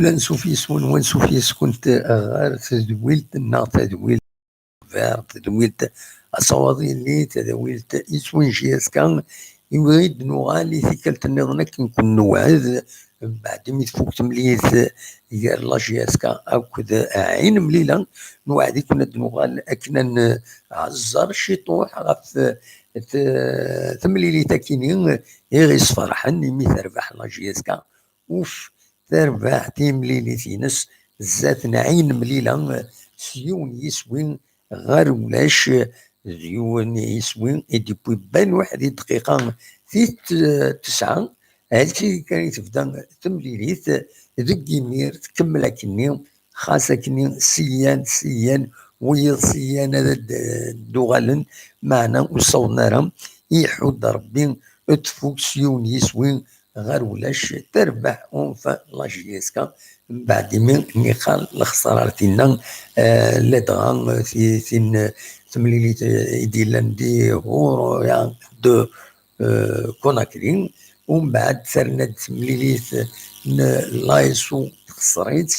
ولا نسوفيس ونسوفيس كنت غير تدويلت النا تدويلت فير تدويلت أصواتي اللي تدويلت يسوين جياس كان يريد نوغالي ثيكلت النظنة كنكون نوعد بعد ما تفوقت مليت يار لاجياسكا أو كذا عين مليلة نوعدي كنا نوغال أكنا عزر شي طوح غف ثمليلي تاكيني يغيس فرحا يمي تربح لاجياسكا وف تربح تيمليلي تينس زات نعين مليلة سيون يسوين غير ولاش زيون يسوين ديبوي بان واحد دقيقة في 9 هادشي كانت تبدا تمليليت ذك يمير تكمل كني خاصة كني سيان ويض سيان هذا دوغالن معنا وصونا راه يحود ربي تفوق سيون يسوين غير ولاش تربح اونفا لاجيسكا من بعد من نقال الخسارة تينا لدغا في تمليليت ديالان دي غورو يا دو كوناكرين ومن بعد ثرنا تمليليت لايسو خسريت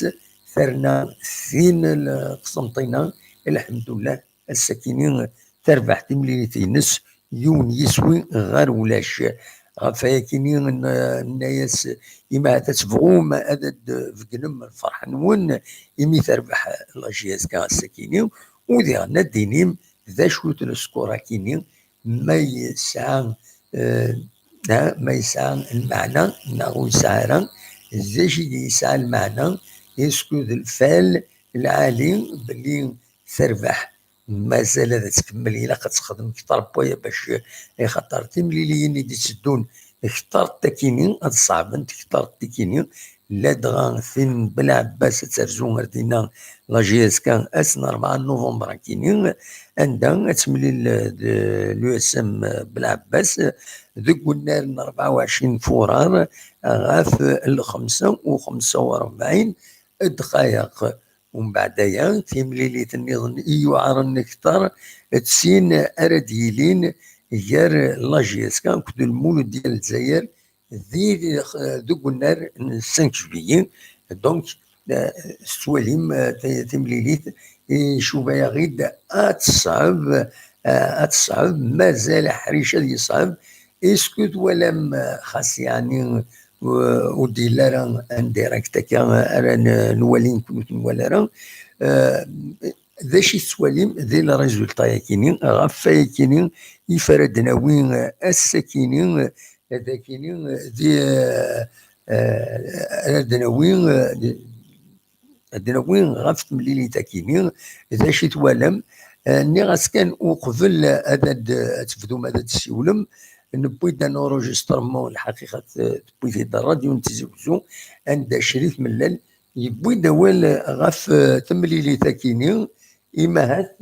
ثرنا ثين القسنطينة الحمد لله الساكنين تربح تمليليت ينس يون يسوي غير ولاش غفايا كينين الناس إما تتبغو ما أدد فقنم الفرح نون إمي تربح لاجياس كاع الساكنين وذي غنا دينيم ذا شوت السكورا كينين ما يسعى ما يسعى المعنى ناغو يسعى زي شي يسعى المعنى يسكو الفال العالي بلي تربح مازال هذا تكمل إلا كتخدم كتر بويا باش خاطر تمليليين اللي تسدون اختار تاكيني هاد صعب انت اختار تاكيني لا دغا فين بلا عباس ترزو مردينا لاجياس كان اسن 4 نوفمبر كينين عندها تملي لو اس ام بلا عباس ذوك النار 24 فرار غاف ال 45 دقائق ومن بعدها تيمليليت النظام يعار نكتر تسين ارديلين غير لاجياس كان كدو المولود ديال الجزائر ذي دوك النار 5 جويي دونك السواليم تمليليت شوفا غيد اتصعب مازال حريشه يصعب اسكو ولم خاص يعني ودي لا راه انديريكت راه نولي نكون ولا راه ذا شي سواليم ذي لا ريزولتا كاينين غافا كاينين يفردنا وين الساكنين هذا كاينين ذي عندنا وين غاف تمليلي تاكينين ذا شي توالم ني غاس كان وقبل هذا تفدو هذا السيولم نبويد ان اورجسترمون الحقيقه تبويد الراديو نتزوجو عند شريف ملال يبويد اول غاف تمليلي تاكينين اما هات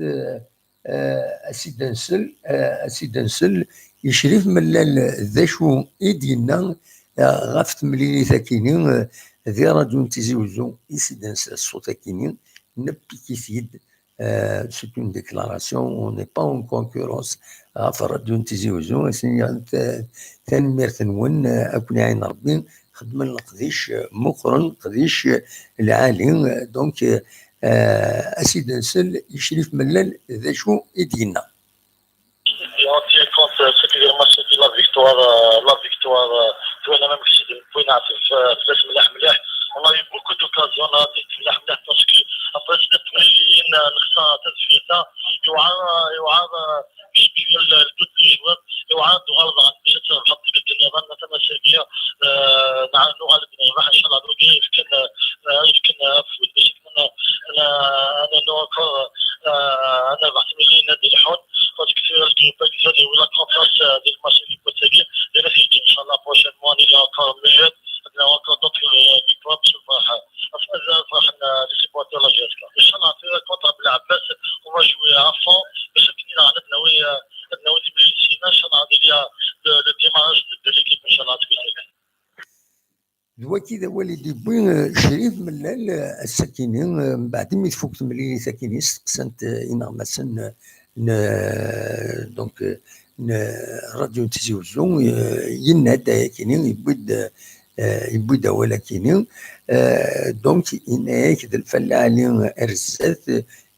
اسيدنسل يشريف ملال ذا شو ايدينا غاف تمليلي تاكينين ذي راديو نتزوجو اسيدنسل الصوت تاكينين نبي كيفيد c'est une déclaration, on n'est pas en concurrence فراديو نتزوجو ثاني نون اكون عين ربي خدم القديش مقرن قديش العالي دونك اسيد نسل يشريف ملال ذا شو يدينا لا فيكتوار تونا ما مشيت بوينات في مليح والله بوكو دوكازيون مليح باسكو ابري تمليين نخسا تدفيتا يوعار الجود لي جواب يوعار غلط باش تحط لك النظام مثلا سيرجيا نغالب نربح ان شاء الله دوكي يمكن فوت باش انا بعتملي نادي الحوت باسكو الجروب زاد ولا كونفرنس ديال الماتش اللي كنت ساكي دايره فيه ان شاء الله بروشين مون الى encore mieux عندنا encore d'autres victoires باش نفرح لي سيبورتور لا جيسكا ان شاء الله في كونتر بالعباس وما جوي افون باش كنا عندنا ديما ان شاء الله ديال لو ديماج دو ليكيب ان شاء الله دلوقتي ذا والدي بوين شريف ملال الساكنين من بعد ما تفوقت ملي ساكنين استقسمت إنا مثلا دونك راديو تزوجو ينادى كاينين يبود يبدا ولكن دونك إناك د الفلاعين رزات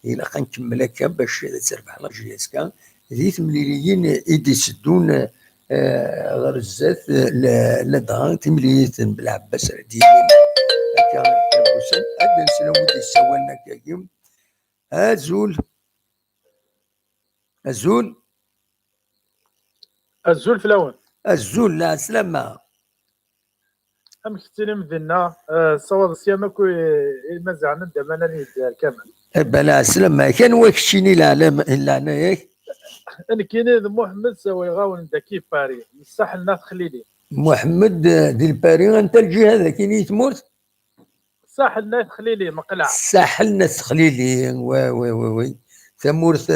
إلا غنكمل هكا باش تربح لا جي اس كا ذي تمليليين يدسدون غير الزات لدغا تمليليت بالعباس رديين هكا بوسن هذا نسلم ودي سوالنا كاكيم أزول الزول في الاول الزول لا سلامة ام كتير مدينة صواب السيامة كوي المزعنا دمانا نيدار كامل بلا سلامة كان واكشيني العالم إلا أنا ياك انا كاين محمد سوي غاون داكي باري الساحل ناس خليلي محمد ديال باري انت الجهه هذا كاين تموت الساحل ناس خليلي مقلع الساحل ناس خليلي وي ثمورث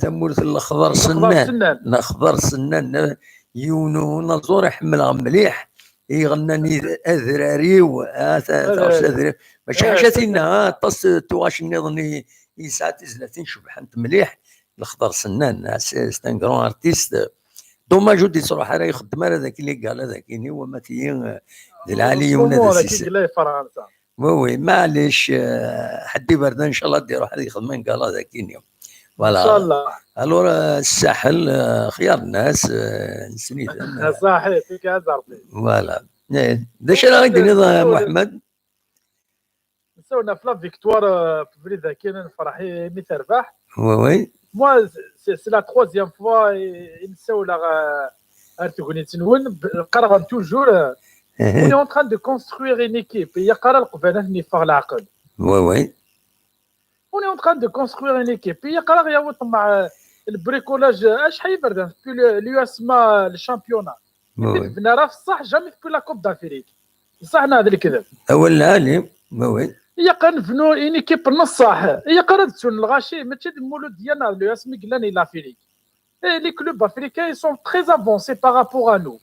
ثمورث الخضر سنان الخضر سنان يونو نزور يحملها مليح يغناني اذراري ماشي حاجه تينا طاس تواش نظني يسعى تزلاتين شبحنت مليح الخضر سنان سان كرون ارتيست دوماج ودي صراحه راه يخدم على ذاك اللي قال هذاك هو ما تي العالي ولا فرنسا وي معليش حدي برد ان شاء الله ديروا واحد يخدم قال هذاك اليوم فوالا ان شاء الله الور الساحل خيار الناس نسنيت صحيح فيك هذا فوالا داش راه غيدير محمد سوينا في لا فيكتوار في فريده كاين فرحي مي تربح وي moi c'est la troisième fois نساو لا ارتغوني تنون قرا توجور on est en train de construire une équipe هي قرا القبانه نفاق العقل وي on est en train de construire une équipe هي قرا يوط مع البريكولاج اش حيبرد في اليو اسما الشامبيونا بنا راه صح جامي في لا كوب دافريك صح هذا الكذب اول العالم وي هي قنفنو ان ايكيب نصاح هي قردتون الغاشي ماشي المولود ديالنا لو اسمي قلاني لافريك لي كلوب افريكان سون تري افونسي بارابور ا نو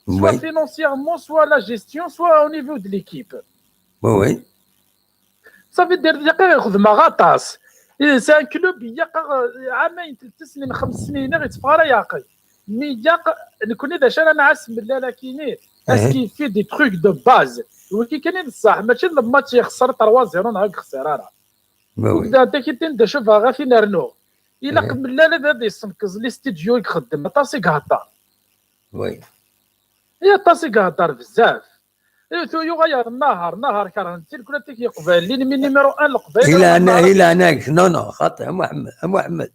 سوا فينونسييرمون سوا لا جيستيون سوا او نيفو دو ليكيب وي صافي دير دقيقه ياخذ مغاطاس سي ان كلوب يقع عامين 3 سنين 5 سنين غيتفارا ياقي مي نكون اذا شان انا عاس من لا كاينين اسكي في دي تروك دو باز ولكن كاينين بصح ماشي الماتش يخسر 3-0 نهار خساره ودا كي شوفها غا فين رنو الا قبل لا هذا يسنكز لي ستوديو يخدم طاسي قهطار وي هي طاسي قهطار بزاف يغير نهار كرهنتي كل تيك يقبل لي من نيميرو 1 القبيل الى انا نو خطي محمد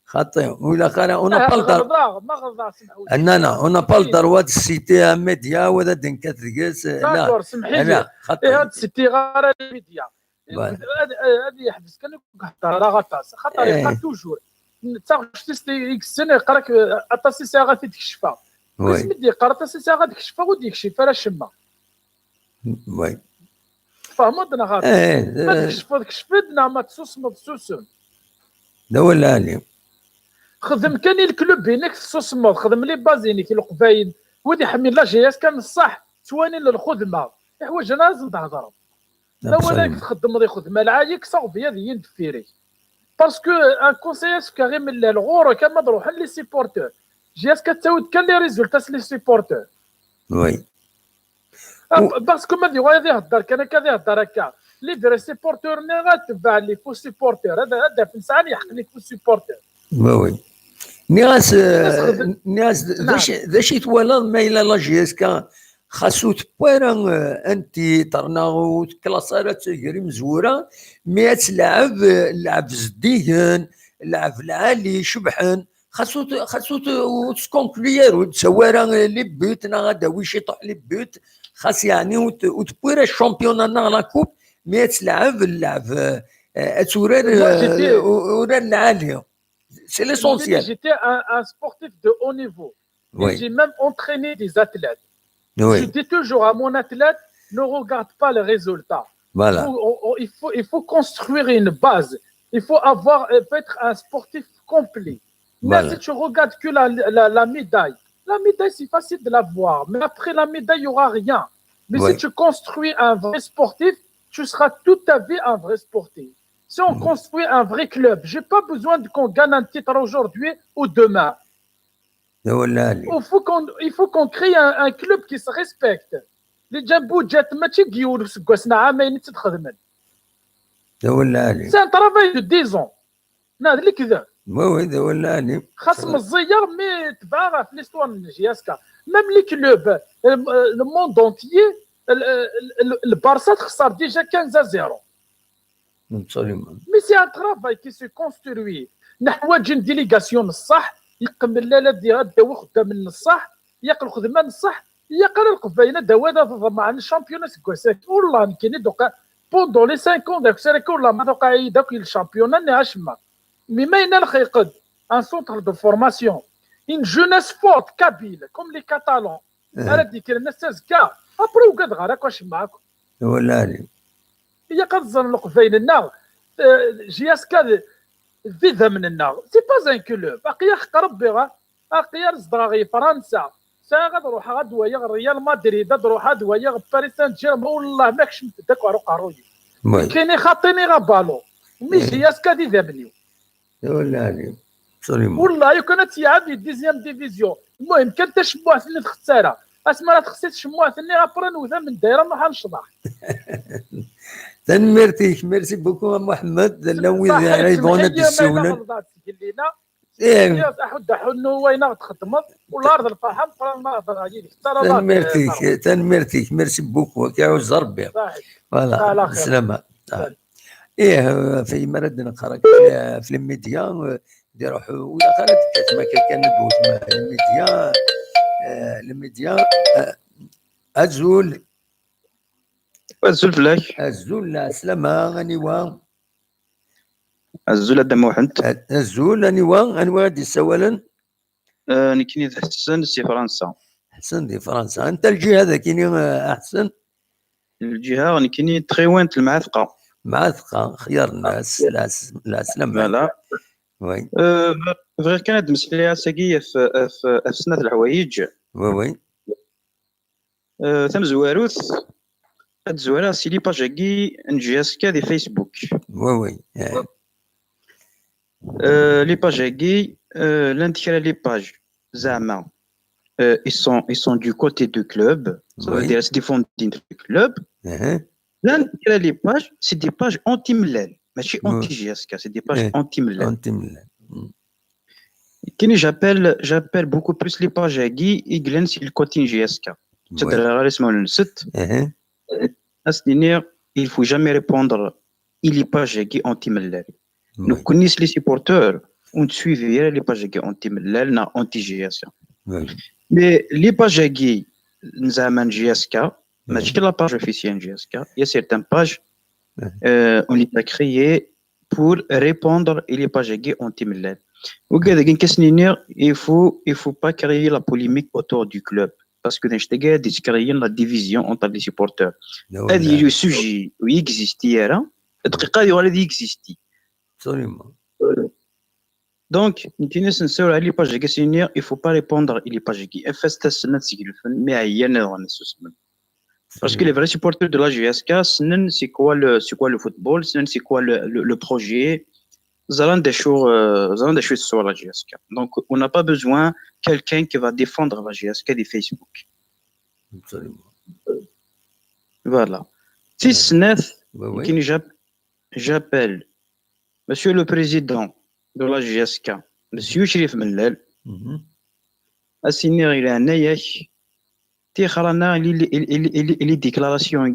خطي ولا خانا اون بالدر ما غلط سمحوا اننا اون بالدر واد السيتي ميديا ولا دنكات تقيس لا سمحي لي هاد السيتي غير الميديا هذه يحبس كان راه غطاس خاطر يبقى توجور تاغشتي اكس سنه يقراك اطاسي ساعه في ديك الشفا بس مدي يقرا اطاسي ساعه ديك الشفا وديك يكشف راه شما وي فهموا دنا غاطاس ديك الشفا دنا ما تسوسم دوا العالم خدم كان الكلوب بينك السوسمود خدم لي بازيني كي القباين ودي حمل لا جي اس كان الصح تواني للخدمه حوايج لازم تهضر لا ولا تخدم دي خدمه العايك صافي هذه يندفيري باسكو ان كونسيير كاري من الغور كما تروح لي سيبورتور جي اس كتاود كان لي ريزولتا لي سيبورتور وي باسكو ما غادي يهضر كان يهضر هكا لي فري سيبورتور غاتبع لي فو سيبورتور هذا في نسعى يحق لي فو سيبورتور وي ناس ذا شي توالد ما الى لا جي اس كا خاصو تبويرا انت طرناغو كلاصارات غير مزوره مي لعب زديهن لعب العالي شبحن خاصو تسكونكليير وتسوارا لي بيوت غادا ويش يطيح لي بيوت خاص يعني وتبويرا الشامبيون لا كوب مي اللعب اتورار ورا العالي. C'est l'essentiel. J'étais un sportif de haut niveau. Oui. J'ai même entraîné des athlètes. Oui. Je dis toujours à mon athlète, ne regarde pas les résultats. Voilà. Il faut construire une base. Il faut être un sportif complet. Mais si tu regardes que la médaille c'est facile de la voir. Mais après la médaille, il n'y aura rien. Mais si tu construis un vrai sportif, tu seras toute ta vie un vrai sportif. Si on construit un vrai club, je n'ai pas besoin qu'on gagne un titre aujourd'hui ou demain. Il faut qu'on crée un club qui se respecte. اللي جابوا جات ماشي كيولوا سكواسنا عامين تتخدمن. C'est un travail de 10 ans. هذا اللي كذا. وي خاص مزير مي تبع في ليستوار من جياسكا. ميم لي كلوب لو موند اونتيي البارسا خسر ديجا 15-0. مي سي ان ترافاي كي سي كونستروي. نحواج ديليغاسيون الصح يقبل لا دير داو خدام الصح يقل خدمه الصح يقل القباينه داو مع الشامبيون سكواسك والله كاين دوكا بوندون لي 5 ans داك السرك والله ما دوكا داك الشامبيون ناشما مي ما ينال خيقد ان سونتر دو فورماسيون une jeunesse forte kabyle comme les catalans على ديك الناس تزكا ابرو قد غير واش معاكم هي قد القباين النار جياسكا فيها من النار سي با ان كلوب باقي قرب بها باقي رزدراغي فرنسا غاد روح غاد ويا ريال مدريد روح غاد ويا باريس سان جيرمان والله ماكش متداك وعرو قروي كاين خاطيني غا بالو مي جياسكا دي ذابنيو والله كانت تلعب في ديزيام ديفيزيون المهم كان تشبع في الخساره اسما لا تخسيت شموع ثاني غابرا وذا من دايره ما حنشطح تنمرتيك ميرسي بوكو محمد لو اذا يبغون تسولن احد حنو وين تخدمت والارض الفحم ما تنمرتيك ميرسي بوكو كيعوز ربي فوالا بالسلامه في مرد نقرا في الميديا يروحوا ولا خالد كما كان ندوز مع الميديا الزول فلاك الزول لا سلامة غنيوا الزول هذا موحنت الزول انواع دي سوالا نكني حسن سي فرنسا حسن دي فرنسا انت الجهه هذا كاين احسن الجهه نكني تري وين المعثقه خيار الناس لا سلامة لا وي غير كانت مسألة ساقية في سنة الحوايج وي ثم زواروث هاد زوارة سي لي باجاكي نجياسكا دي فيسبوك وي لي باجاكي l'intérêt les pages زعما ils sont du côté du club ça veut dire c'est défendent du club l'intérêt les pages c'est des pages anti-ملال ماشي anti جياسكا c'est des pages anti-ملال كيني j'appelle beaucoup plus les باجاكي يقلن سي الكوتين جياسكا تدرى غير اسمه الست أسنينير il faut jamais répondre il est باجاكي anti-ملال nous connaissons les supporters on suit les باجاكي anti-ملال نا anti جياسكا mais les باجاكي نزعما جياسكا ماشي لا باج officielle جياسكا il y a certaines pages on les a créées pour répondre et les pages anti-ملال وكذا كنسنينير il faut pas créer la polémique autour du club parce que نشتاق ديتكريين la division entre les supporters هذه لو سوجي ويكزيستي راه الدقيقه هذه غادي يكزيستي absolument donc نتينس نسول على لي باج كاسينير il faut pas répondre et les pages افست السنه تسجلفن ما هي نغنسوسمن parce que les vrais supporters de la GSK c'est quoi le football c'est quoi le projet زالان des choses sur la GSK donc on n'a pas besoin quelqu'un qui va défendre la GSK des Facebook absolument voilà si Sneth j'appelle monsieur le président de la GSK monsieur Sherif Mellal assigner il a un naïch تيخرانا les déclarations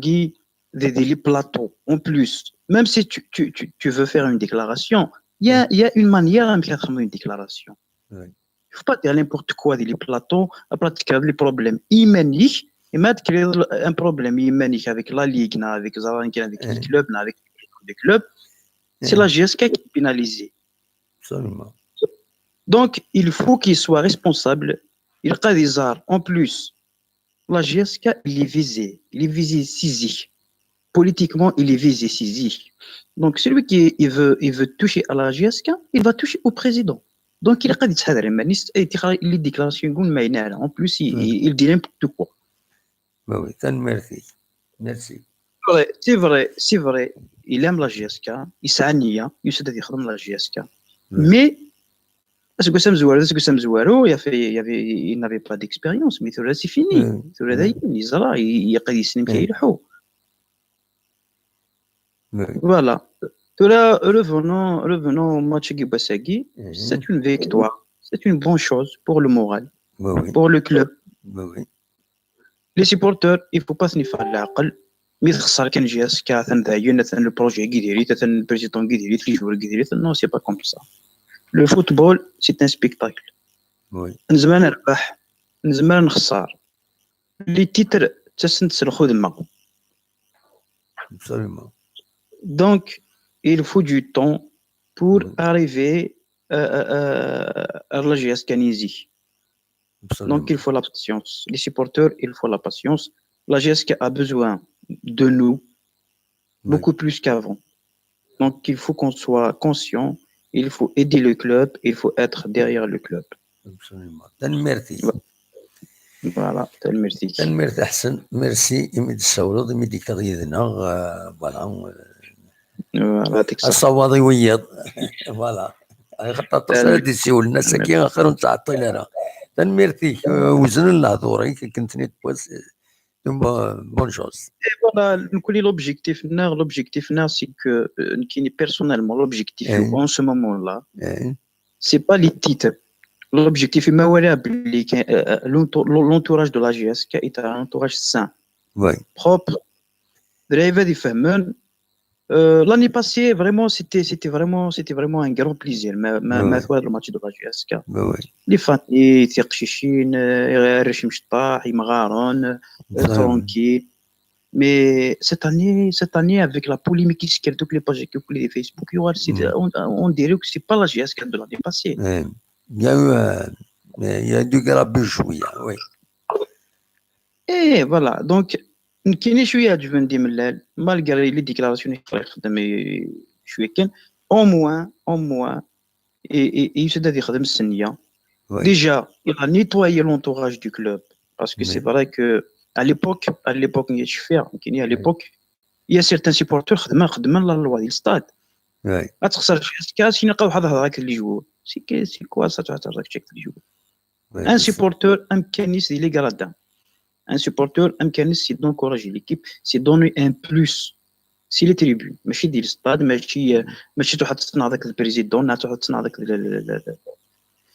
des plateaux en plus même si tu veux faire une déclaration il y a une manière de faire une déclaration il faut pas dire n'importe quoi des plateaux après tu crées des problèmes imméniques et mettre un problème imménique avec la ligue avec avec les clubs avec les clubs c'est la GSK qui est pénalisée absolument donc il faut qu'il soit responsable il y a des arts en plus la GSK il est visé saisie politiquement il est visé saisie donc celui qui il veut toucher à la GSK il va toucher au président donc il a dit ça les déclarations en plus il dit n'importe quoi oui merci c'est vrai il aime la GSK il s'annie il se dit la GSK mais Est-ce que ça me zouare, est-ce que ça me zouare, il n'avait pas d'expérience, mais là c'est fini. Là il zara, il y a قادي يسلم كي يلحو. Voilà. Là, revenons au match de Bassagui. C'est une victoire. C'est une bonne chose pour le moral, pour le club. Les supporters, il ne faut pas se faire l'aql. Mais خسر كان جي اس كا ثان le projet qui dirige, ثان le président qui dirige, les joueurs qui dirigent. Non, c'est pas comme ça. Le football, c'est un spectacle. نزمان نربح نزمان نخسر. Les titres تسنت الخدمة. Absolument. Donc, il faut du temps pour arriver à la GS Canisi. Donc, il faut la patience. Les supporters, il faut la patience. La GSK a besoin de nous beaucoup plus qu'avant. Donc, il faut qu'on soit conscient. Il faut aider le club. Il faut être derrière le club. Absolument. Merci. Voilà. Merci. Merci Hassan. Merci. إمد السولد إمد كريدنا. Voilà. الصوادي ويض. Voilà. خطط تصل ديسيول الناس كي آخر نتعطي لنا. Merci. وزن الهضوري كنت نتبوس. Bonne chose. Et voilà, l'objectif, c'est que, personnellement, l'objectif en ce moment-là, c'est pas les titres. L'objectif, l'entourage de la GSK est un entourage sain, propre. L'année passée, vraiment, c'était vraiment un grand plaisir. Le match de la GSK. Les fans, ils تيقشيشين يرشم شطاح يمغارون tranquille. Mais cette année, avec la polémique qui se crée toutes les pages et les Facebook, on dirait que c'est pas la GSK de l'année passée. Il y a du grabuge, oui. Et voilà, donc, malgré les déclarations, au moins, et il se dit que déjà, il a nettoyé l'entourage du club. Parce que c'est vrai que à l'époque, il y a certains supporters qui ont la loi du stade. C'est quoi ça? Un supporter, un mécanisme, il est gradin. Un supporter, un mécanisme, c'est d'encourager l'équipe, c'est donner un plus. C'est les tribunes. ماشي ديال الستاد ماشي تروح تصنع هذاك البريزيدون تروح تصنع هذاك لي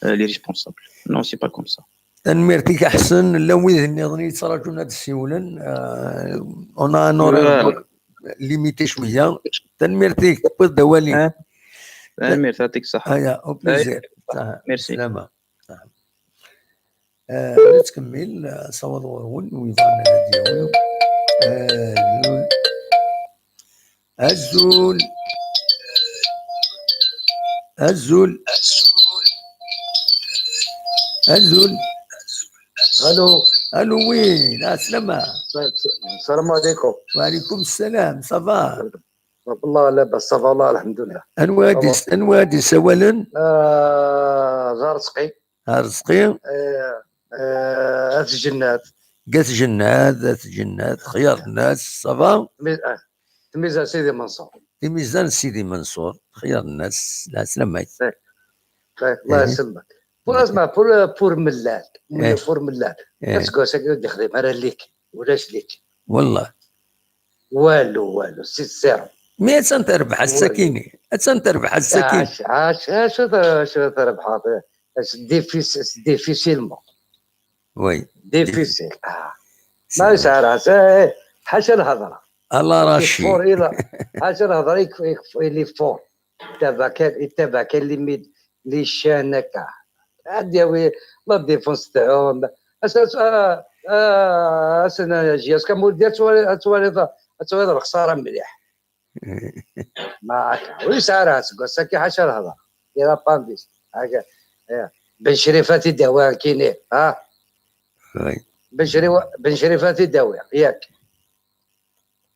ريسبونسابل. Non, c'est pas comme ça. تنميرتك احسن لو نظني يتراجعون هاد السيولن انا نور ليميتي شويه تنميرتك بالدوالي تنميرتك يعطيك الصحه يا او بليزير ميرسي سلامه نتكمل صواد ورون ويضعنا ديالو الزول الو وين السلامة السلام عليكم. وعليكم السلام صافا والله لاباس صافا والله الحمد لله. انوادس اولا زارسقي رزقي ذات جنات ذات جنات خيار الناس صافا تلميذ سيدي منصور تلميذان سيدي منصور خيار الناس لا سلامة الله يسلمك. اسمع بور ملال بور ملال اسكو ساكن يخدم انا ليك ولاش ليك والله والو سي سير مي تنتربح السكيني تنتربح السكيني عاش تربح ديفيسيلمون وي ديفيسيل ما يسعر حاشا الهضره الله راشي حاشا الهضره يكفي لي فور تبع كان لي شانكا دياوي لا ديفونس تاعهم اسنا جياس كمول ديال تواليط الخساره مليح معاك ويسعى راسك ساكي حاشا الهضره يا بانديس هكا بن شريفاتي دواء كاينين بن شريفاتي دواء ياك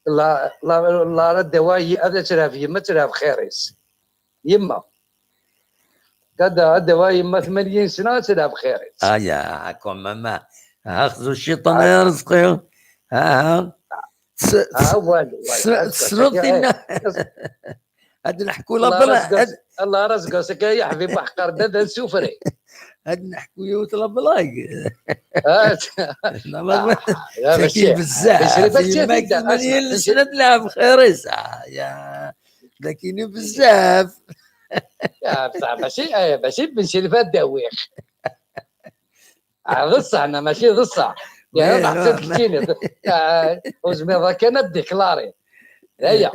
لا الدواء هذا تلعب يما تلعب خيريس يما كذا الدواء يما 80 سنه تلعب خيريس يا كوم ماما اخذوا الشيطان يا رزقي والو سردينا هاد نحكوا لا بلا الله رزقك يا حبيبي حقر دادا السفري هاد نحكوا يوت لا بلاك ماشي بزاف ما كيماني السنة تلعب خير يا لكن بزاف يا بصح ماشي بنشرفات داويخ غصة انا ماشي غصة يا نعطيك كتيني وزميضة كانت ديكلاري هيا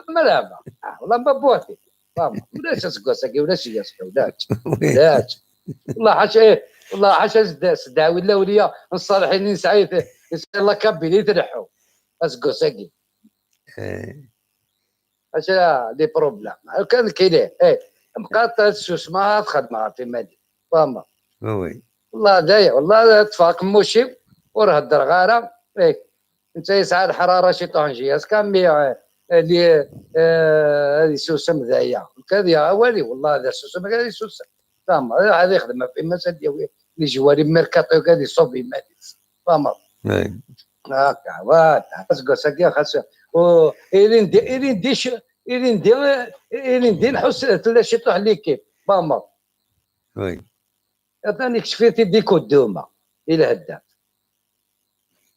مرحبا والله ما بوحدي ولاش اسكوسكي ولاش ياسكا ولاش والله حاش والله حاش سدا ولا وليا نصالحين نسعيت الله كابيني ترحو اسكوسكي حاش لي بروبليم كان كاين بقات السوسمه خدمه في مالي فاهمه وي والله دايا والله تفاق موشي وراه الدرغاره انت يسعى الحراره شي طونجي كان مي اللي هذه سوسه مذايا كذا والي والله هذا سوسه ما قال سوسه فاهم هذا يخدم في مسد اللي جواري ميركاتو كذا صوبي ماليس فاهم هكا واتا اسكو خاص و إلين دي نحس لا شي طوح ليكيب فاهم وي عطاني كشفيتي ديكو الدومه الى هدات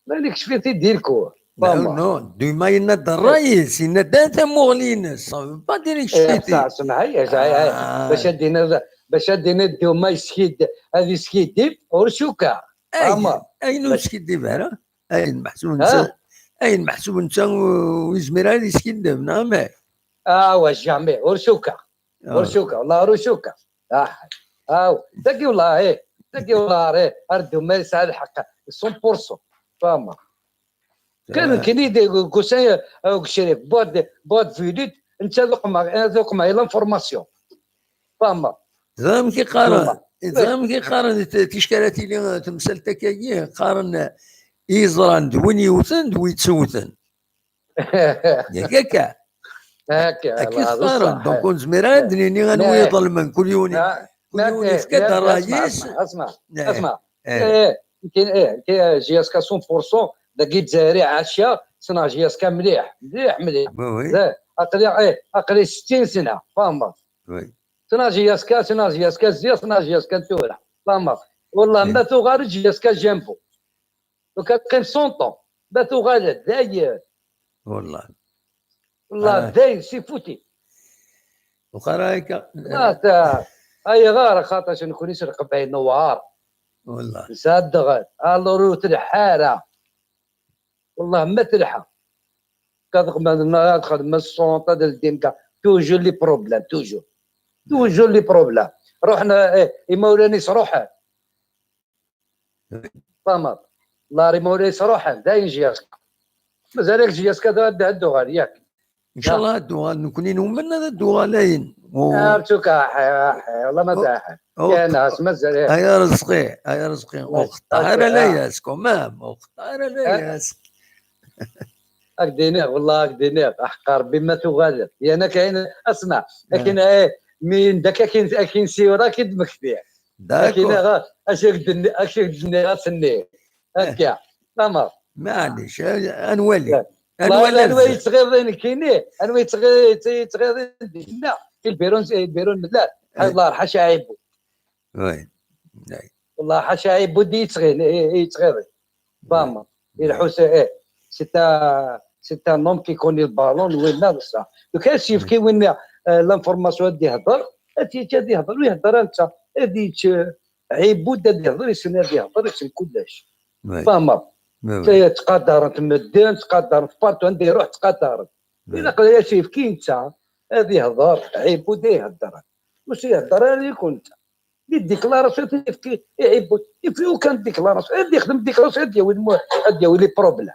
مالك شفيتي ديركو نو دوما يناد الرئيس يناد مغلين با ديري كشفيتي سمعي باش دينا الدومه يسكيد هذه سكيدي ورشوكا اين سكيدي بارا اين محسوب انت ويزمير هذه سكيد نعم واش جامي ورشوكا والله ورشوكا تاكي والله تاكي والله الدومه يسعى الحق 100% فاهمه كان كاين كوساي او شريف بود فيديت انت ذوق معايا لانفورماسيون فاهمه زعما كيقارن تيشكالاتي اللي تمثلت كاين قارن يزران دوين يوثن دوي تسوثن ياك هكا قارن دونك زميران دنيني غنوي ظلما كل يوم يفكد الرئيس اسمع كاين جي اس كا 100% داكي الجزائري عاشيه صنع جي اس كا مليح اقلي 60 سنه فاهمه صنع جي اس كا صنع جي اس كا تورا فاهمه والله ما تغار جي اس كا جنبو وكتقيم 100 طون ما تغار داير والله داير سي فوتي وقرايك اي غار خاطر نكون يسرق بعين نوار والله صدق الله روت الحاره والله ما تلحى كتخدم من السونطه ديال الديمكا توجور لي بروبليم توجور لي بروبليم روحنا مولاني صروحه فاهم الله ري مولاني صروحه داين جياسك مازالك جياسك هادو غير ياك ان شاء الله هادو نكونين هما هادو غالاين عرفتوك والله ما تاح يا ناس مازال يا رزقي اختار لا ياسكو مام اختار لا ياسك اكدينير والله اكدينير احقر بما تغادر يا انا كاين اسمع لكن من داك كاين سيوره كيدمك فيه لكن اشيك دني غاسني هكا تمام معليش انولي صغيرين كاينين انوي صغيرين لا البيرون لا الله يرحم شايبو وي والله حشايبو دي صغيرين فاهمه الحوس سي ان نوم كيكوني البالون وين ناقصه لو كان شي كي وين لانفورماسيون دي يهضر تي يهضر ويهضر انت هذيك عيبو دا يهضر يسنى يهضر يسن كلش فاهمه تقدرت مدين تقدرت بارتو عندي يروح تقدرت الا قال يا شيف كي انت هذه يهضر عيبو دا يهضر واش يهضر اللي كنت دي ديكلاراسيون تيفكي يعيبو يفيو كان ديكلاراسيون هادي يخدم ديكلاراسيون ديال لي بروبليم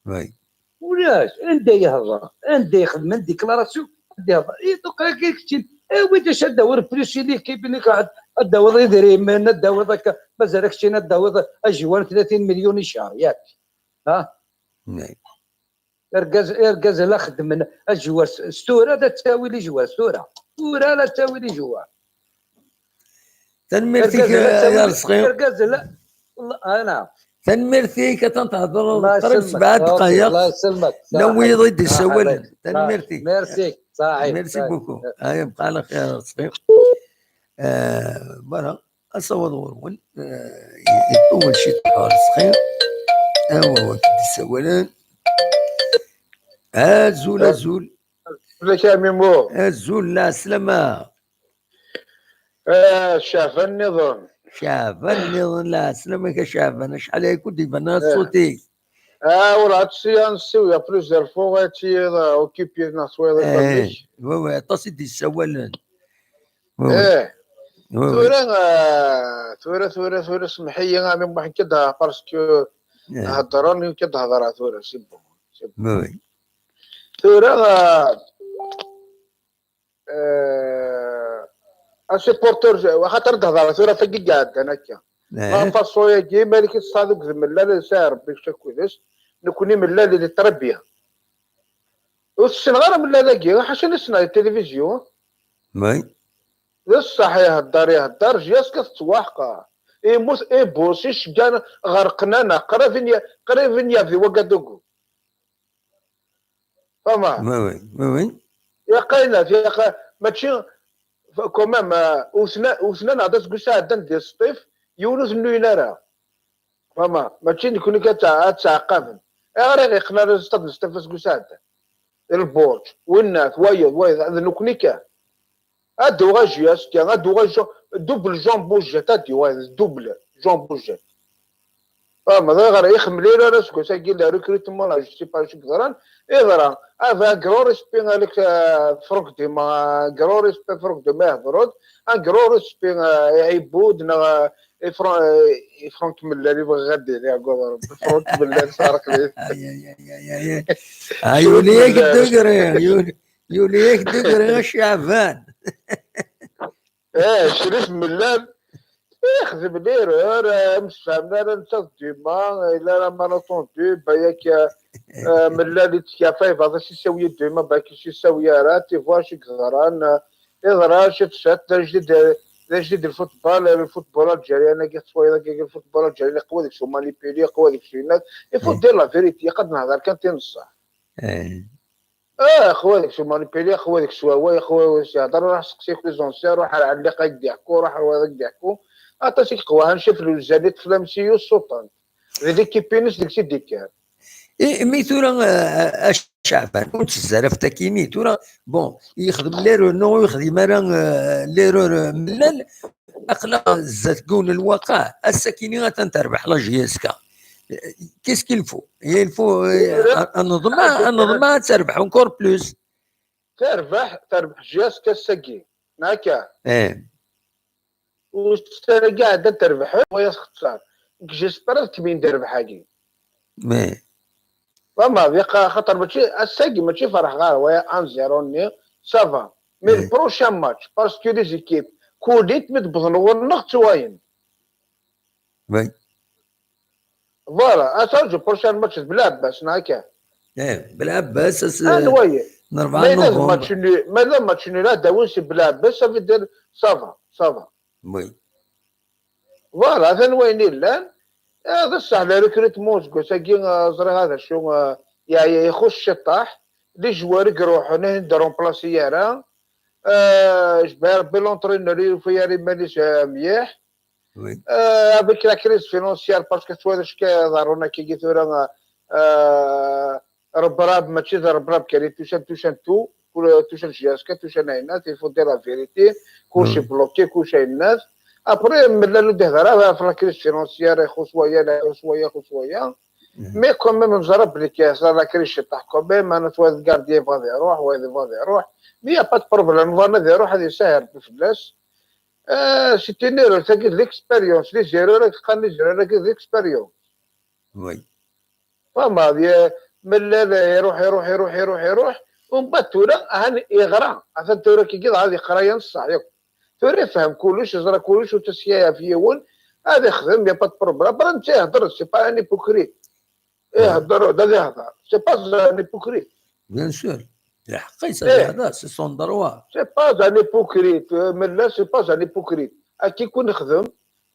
وي ولاش عندي يهضر عندي يخدم من ديكلاراسيون عندي يهضر دوكا كيكتب وين اش الدور بليسي اللي كيبان لك واحد الدور يدري من الدور ذاك مازالك شي الدور اجوان 30 مليون شهر ياك ها اركز لا خدم من الجوار ستوره لا تساوي لي جوار ستوره لا تساوي لي جوار تنميرتك يا رزقي اركز لا والله انا تنمرتي كتنتهضر الله قريب يسلمك 7 دقائق الله يسلمك نوي ضد السوالن صاحبي. تنمرتي ميرسي صاحب ميرسي بوكو هاي بقى على خير صغير برا اصوت غرون يطول شي طحور صغير هو وقت السوالن الزول الزول لك يا ميمو الزول لا سلامة شاف النظام شافني لا سلامك شافنا شحال يكون ديما صوتي وراه السيانسي ويا بلوزير فوغاتي اوكيبي نصويض فمش وي تصدي السوالن ثورة سمحية من واحد كده باسكو هضروني كده هضرا ثورة سي بون وي ثورة السيبورتور خاطر تهضر ثورة فكي قاعد هناك ما فاصويا كي مالك الصادق زملال ساير بشكويدش نكوني ملال اللي تربيه والسنغار ملال كي حاشا نسنا التلفزيون وي بصح يهدر جاس كتواحقا يموت بوسيش كان غرقنا قريبين في وكادوغو فما وي يا قاينا في ماشي كومام وثنا نعطيك مساعدة ديال السطيف يونس نوينارا فما ماشي نكون كتعقبن غير يقنا الاستاذ السطيف مساعدة البورج والناس وايض نكوني كان هادو غاجياس كان هادو غاجو دوبل جامبو جات هادي وايض دوبل جامبو جات فما غير يخملي لا سكو ساكي لا ريكروتمون لا جو سي با شو كثران يضرا افا غروريس بين هذاك فروك ديما غروريس بين فروك ديما يهضرود غروريس بين يعيبود فرونك ملالي بغا غادي يعقوب فرونك ملالي صارك لي يوليك الدقري يوليك الدقري الشعبان شريف ملال يخدم دير مش فهمنا نتا ديما الا راه مانوطوندو باياك ملال تكافى بعض شي ساويه ديما باكي شي ساويه راه تيفوا شي كزران يضرا شي تشات جديد الفوتبول الجزائري انا كي شويه الفوتبول الجزائري قوي ديك شو مانيبيلي قوي ديك شي ناس يفوت دير لا فيريتي قد نهضر كان تنصح خويا ديك شو مانيبيلي خويا ديك شو هو خويا واش يهضر روح سقسي في ليزونسيير روح على اللي يضحكوا روح هذاك يضحكوا عطاتك قواه نشوف الجديد فلامسيو السلطان هذيك كيبينس ديك شي ديكار مي تورا الشعبان كنت الزرف تاكيني تورا بون يخدم ليرور نو يخدم ليرور ملل اقلا زتكون الواقع السكينه تنتربح لا جيسكا كيس كيلفو يلفو النظمه تربح اونكور بلوس تربح جيسكا السكين هكا والسنه قاعده تربح ويا خسر جيسبر كمين تربح هاكي فما بقى خطر ماشي الساقي ماشي فرح غير ويا انزيروني سافا مي البروشان ماتش باسكو لي زيكيب كوديت متبضنوا النقط واين فوالا اسالجو بروشان ماتش بلا باس هكا بلا باس انوي نربع ما ماتش لا داونسي بلا باس صافي دير سافا وي فوالا هذا وين الان هذا صح على ريكروتمون سكو ساكي زري هذا شو يخش الطاح لي جوار يروحوا نديرو بلاسييرا جبار بلونترينور فيا مانيش مليح افيك لا كريز فينونسيال باسكو توالش كيظهرونا كي ثورا ربراب ماشي ربراب كاري توشان توشان جياسكا توشان الناس يفو دير لا فيريتي كلشي بلوكي كلشي الناس ابري ملالو دهضر في لا كريز فينونسيال يخو شويه مي كوميم مجرب لي كاس لا كريز تحكم بهم انا تواد كارديان فادي يروح وهذا فادي يروح مي با بروبليم فانا يروح هذه ساهر بفلاس سيتي نيرو تاكي ليكسبيريونس لي جيرو قال لي جيرو ليكسبيريونس وي فما ملال يروح ومن بعد تورا هاني يغرى عشان تورا كي كذا هذه قرايه نص ياك تورا يفهم كلش يزرى كلش وتسيا في يون هذا يخدم يا با بروبليم برا انت يهضر سي با ان هيبوكريت يهضر هذا يهضر سي با ان هيبوكريت بيان سور الحقيقه هذا سي سون دروا سي با ان هيبوكريت ملال سي با ان هيبوكريت كي يكون يخدم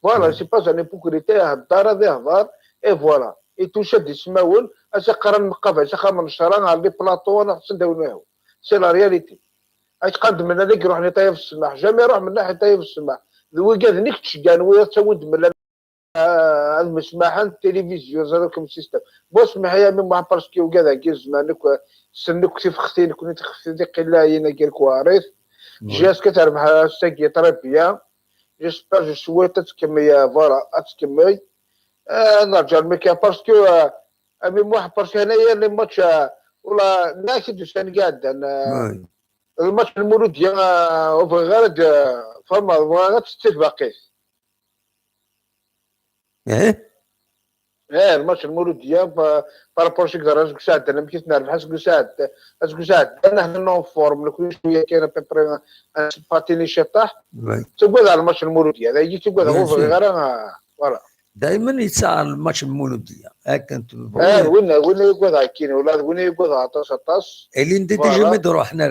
فوالا سي با ان هيبوكريت يهضر هذا يهضر اي فوالا يتوشد يسماول اش قرن مقفه اش من شران على لي بلاطو انا خصنا نداولناه سي لا رياليتي اش قد من هذاك يروح يطيب في السماح جامي يروح من ناحيه يطيب في السماح ذوي قال نيك تشكان ويا تسود من المسماحه التلفزيون زادكم سيستم بوس معايا من واحد باسكي وكذا كي زمانك سنك كيف ختين كنت خفتي قلا ينا كير كواريث جاس كتربح ساكي تربيه جيسبر جو سويت تكمي فوالا تكمي نرجع الميكا باسكو امي واحد باسكو هنايا لي ماتش ولا ناكد سان قاعد الماتش المولوديه غير فما غير تستيف باقي الماتش المولوديه بارابور شي كدار اسكو ساعه انا مشيت نعرف اسكو ساعه انا نون فورم كل شويه كاين بيبري باتيني شطاح تقول على الماتش المولوديه هذا يجي تقول هو غير فوالا دائما يتساعر الماتش المولوديه كانت وين يقول كاين ولا وين يقول عطاس اللي انت تيجي مدرو حنا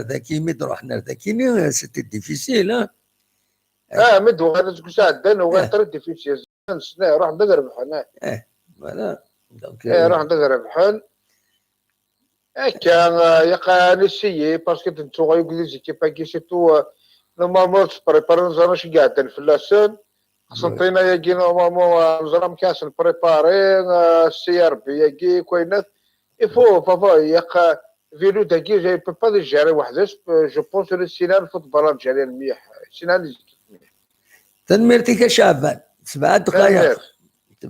ذاكي سيتي ديفيسيل مدو هذا اسكو ساعه انا وغير ديفيسيل سنه روح نضرب حنا فوالا روح نضرب حل كان يقع نسيي باسكو انتو غيقولوا زي كيف كي سيتو نورمالمون بريباري زعما قاعدين في اللاسون خصنا يجي نورمالمون زعما كاس بريباري السي ار بي يجي كوينات يفو فافا يقع فيلو داكي جاي با دي جاري وحداش جو بونس لو سينال الفوتبال جاري المليح سينال تنميرتك شعبان 7 دقائق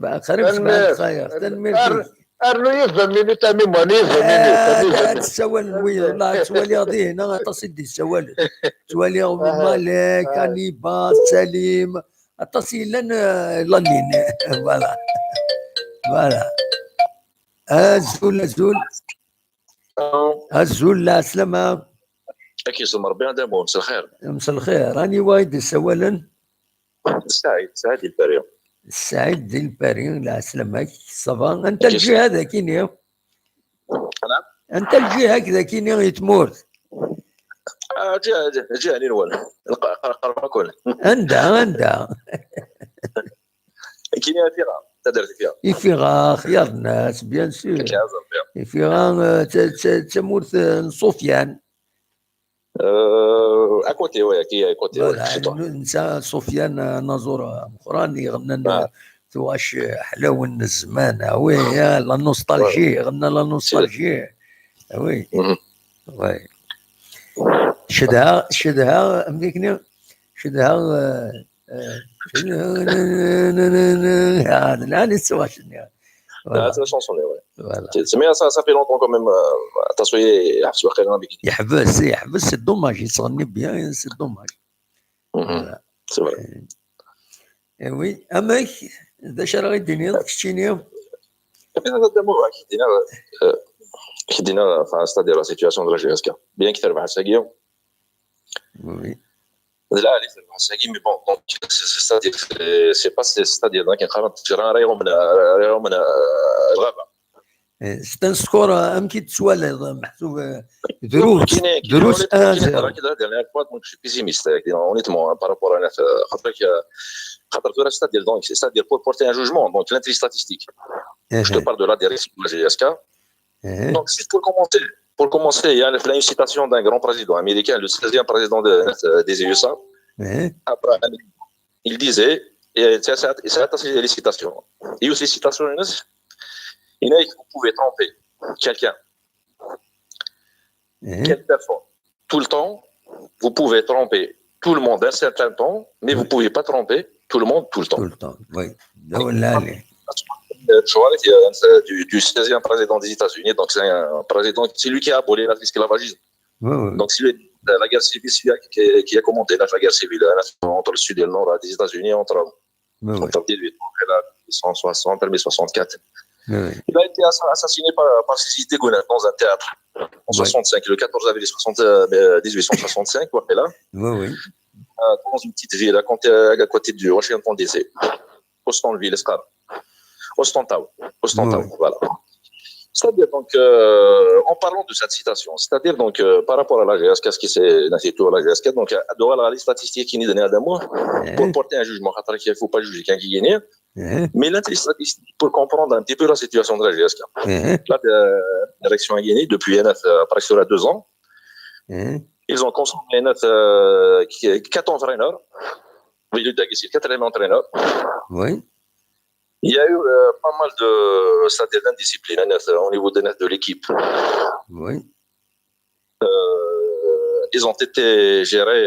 قريب 7 دقائق تنميرتك ارنو يفهم مني تامي ماني فهمني السوال والله تولي غادي هنا تصدي السوال تولي مالك انيبا سليم تصل لنا لانين فوالا الزول لا سلامة اكيد مربي هذا مساء الخير مساء الخير راني وايد سوالا سعيد الباري السعيد ديال باري لا سلامك صافا انت الجهه ذاكيني نعم انت الجهه كذا كيني يتمور جهه نيروان قرب كل عندها كاين فيها تدرت فيها فيها خيار الناس بيان سور فيها تمورث سفيان اكوتي وياكي اكوتي نسى سفيان نازور مخراني غنى واش حلاوه الزمان وي لا نوستالجي غنى لا نوستالجي وي وي شدها امكني شدها هذا لا نسواش c'est la chanson voilà mais ça fait longtemps quand même تصوير يحبس واخيرا بك يحبس سي دوماج يصغني بيان سي دوماج سي فري وي اماك داش راه يديني كشتيني كدينا c'est-à-dire la situation de la GSK bien qu'il تربح الساقيه وي لا عليه تربح الساقيه مي بون دونك c'est pas c'est-à-dire كاين قرار تجرى رايهم من الغابه ستنسكور امكي تسوال محسوب دروس راه كذا ديال الكواد مش بيسيميست اونيتمون بارابور انا خاطر في ستادير دونك ستادير بور بورتي ان جوجمون دونك لانتري ستاتيستيك je te parle de l'adhésion de la GSK donc juste pour commencer il y a une citation d'un grand président américain le 16e président des USA Abraham il disait et c'est les citations et aussi citation vous pouvez tromper quelqu'un quelle personne tout le temps vous pouvez tromper tout le monde un certain temps mais vous pouvez pas tromper tout le monde tout le temps oui du 16e président des États-Unis donc c'est un président c'est lui qui a aboli l'esclavagisme donc c'est la guerre civile qui a commandé la guerre civile entre le sud et le nord des États-Unis entre 1860 et 1864 il a été assassiné par ses idées dans un théâtre en 65, le 14 avril 1865, là, dans une petite ville à côté de Washington DC, Austinville, Austintown, voilà. C'est-à-dire donc, en parlant de cette citation, c'est-à-dire donc par rapport à la GSK, ce qui s'est naissé à la GSK, donc, les statistiques qui nous donnent à mois pour porter un jugement, il ne faut pas juger quelqu'un qui gagne. Mais l'intelligence statistique pour comprendre un petit peu la situation de la GSK. La direction a gagné depuis presque 2 ans. Ils ont consommé 4 entraîneurs. Oui, le 4e entraîneur. Oui. Il y a eu pas mal d'indiscipline au niveau de l'équipe. Oui. Ils ont été gérés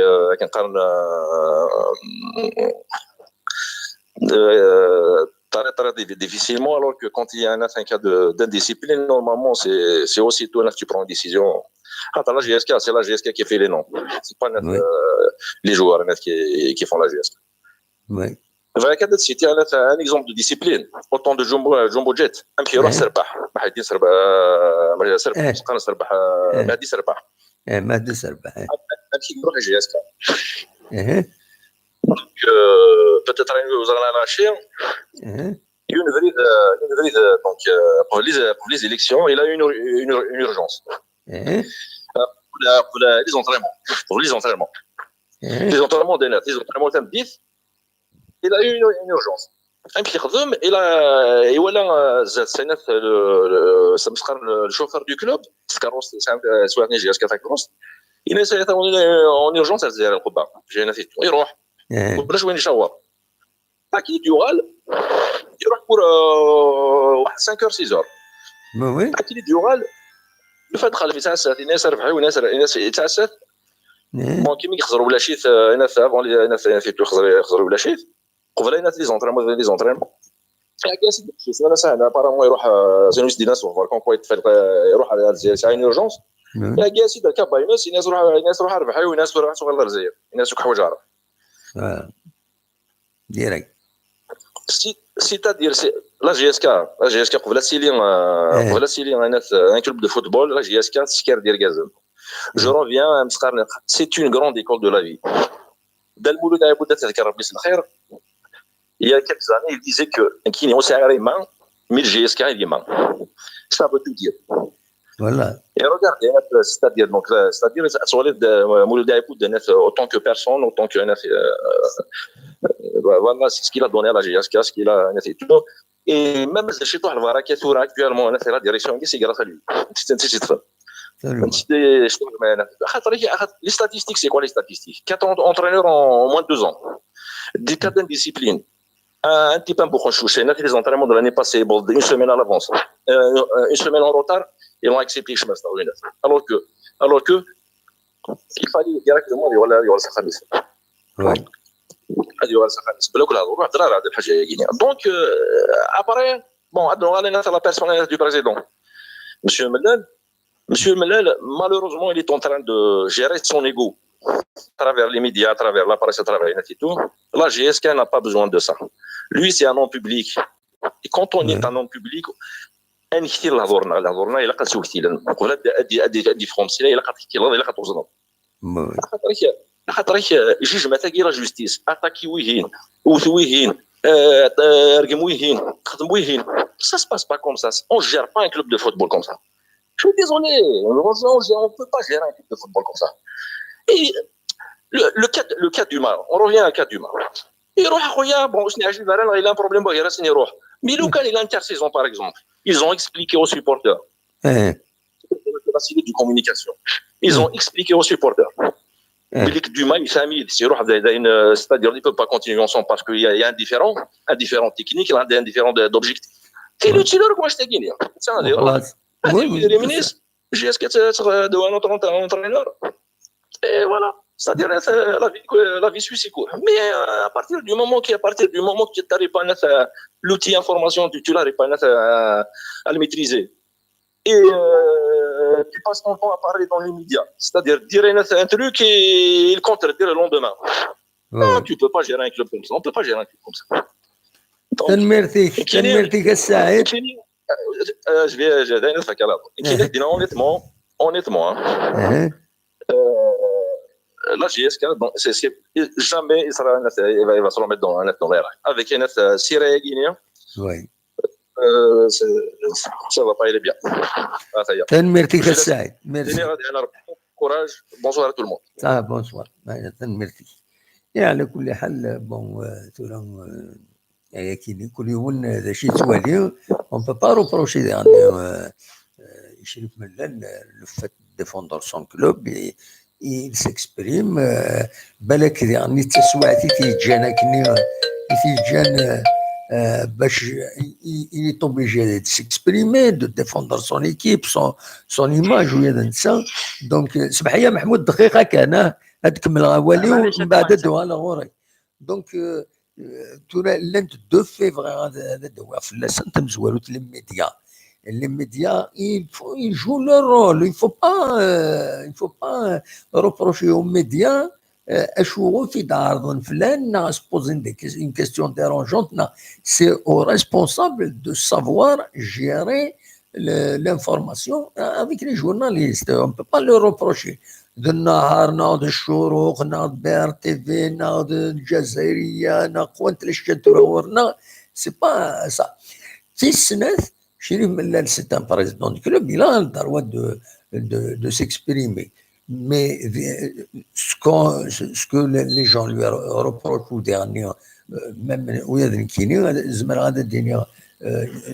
très difficilement, alors que quand il y a un cas d'indiscipline, normalement, c'est aussitôt là que tu prends une décision. La GSK, c'est la GSK qui fait les noms. C'est pas les joueurs qui font la GSK. Oui. C'était un exemple de discipline. Autant de Jumbo Jet. Un qui يروح سربح واحد يسربح سربح سربح مهدي سربح مهدي سربح un qui يروح GSK. Donc peut-être vous allez lâcher une valide donc pour les élections, il a une urgence pour les entraînements. Les entraînements des nets, les entraînements تنبيث. Il a eu une urgence. Un qui خدم il ولا زاد سنه le chauffeur du club سكاروس سواء نجي اسكا كروس il essaie en urgence à الجزائر القبه جينا فيه يروح ولا وين يشاور اكيد يروح pour 5 heures 6 heures وي اكيد يوغال دخل في 9 ساعات الناس ربحوا وناس 9 ساعات كيما يخسروا ولا شيء الناس افون في يخسروا ولا شيء قبل الناس لي زونطرينمون انا سهل ابارامون يروح زينوس دي ناس كون كويت يروح على الجزائر عين اورجونس يا قاسي دا كابا الناس يروح ربحوا وناس يروح على الجزائر الناس حوايج عارف ديريكت c'est-à-dire la GSK قبل سيلين un club de football la GSK سكر دير غازل je reviens c'est une grande école de la vie dans le moulin d'Aïbouda تذكر ربي الخير il y a quelques années il disait que qui est serré main mais le GSK il est main ça veut tout dire voilà et regardez c'est-à-dire sur le moulin d'Aïbouda autant que personne autant que voilà c'est ce qu'il a donné à la GSK ce qu'il a fait tout et même chez toi le qui est actuellement la direction c'est grâce à lui c'est les statistiques, c'est quoi les statistiques 4 entraîneurs en moins de 2 ans. Des cas d'indiscipline. Un petit peu pour Chouché. Les entraînements de l'année passée, une semaine à l'avance. Une semaine en retard, ils ont accepté le chemin. Alors que il fallait directement aller voir le Khamis. Oui. Donc, après, bon, on a la personnalité du président. Monsieur Mellel, malheureusement, il est en train de gérer son ego à travers les médias, à travers la presse, à travers les tout. La GSK n'a pas besoin de ça. Lui, c'est un homme public. Et quand on est un homme public, un كثير الهضورنا إلا قد سوكتيلا ولا أدي فرنسي إلا قد كيلا إلا قد توصل. خاطر جوج ما تاقي لا جوستيس أتاكي ويهين وثويهين رقم ويهين خدم ويهين. Ça se passe pas comme ça. On gère pas un club de football comme ça. Je suis désolé, on ne peut pas gérer un club de football comme ça. Et le cas du Mar, on revient à cas du Mar. Il a un problème, mais il a intersaison par exemple. Ils ont expliqué aux supporters. C'est du communication. Ils ont expliqué aux supporters. Dumas, c'est-à-dire qu'il ne peut pas continuer ensemble parce qu'il y a un différent technique, un différent d'objectif. Et le tireur, moi je t'ai gagné. Les ministres, GSK de un autre entraîneur. Et voilà. C'est-à-dire la vie suit ses cours. Mais à partir du moment que tu n'arrives pas à l'outil information, tu n'arrives pas à le maîtriser. Et tu passes ton temps à parler dans les médias. C'est-à-dire dire un truc et il contredire le lendemain. Non, tu ne peux pas gérer un club comme ça. On ne peut pas gérer un club comme ça. تنمرتك السعيد. Je vais donner ça honnêtement. La GSK, jamais il va se remettre dans l'air. Avec une Syrie guinéen, ça va pas aller bien. تنمرتك السعيد. Courage. Bonsoir à tout le monde. Bonsoir. تنمرتك. على كل حال لكن كل يوم هذا شيء توالي on peut pas reprocher يعني يشرف ملال le fait de défendre son club il s'exprime بالك يعني تسوعتي تيجانا كني تيجان باش il est obligé de s'exprimer de défendre son équipe son image وهذا نسى دونك سمح لي محمود دقيقه كان تكمل غوالي ومن بعد دوها لغوري دونك لانت دو فيفري هذا دوا فلاس انت مزوالو les médias ils jouent leur rôle il faut pas reprocher aux médias اشوغو في دار فلان se poser une question dérangeante c'est aux responsables de savoir gérer l'information avec les journalistes on peut pas leur reprocher النهار ناض الشروق ناض بير تي في ناض الجزائريه ناقوانت الشترورنا سي با سا في السنات شريف ملال سي ان بريزيدون دو كلوب il a le droit de s'exprimer mais ce que les gens lui reprochent au dernier même ويا كيني زعما هذا الدنيا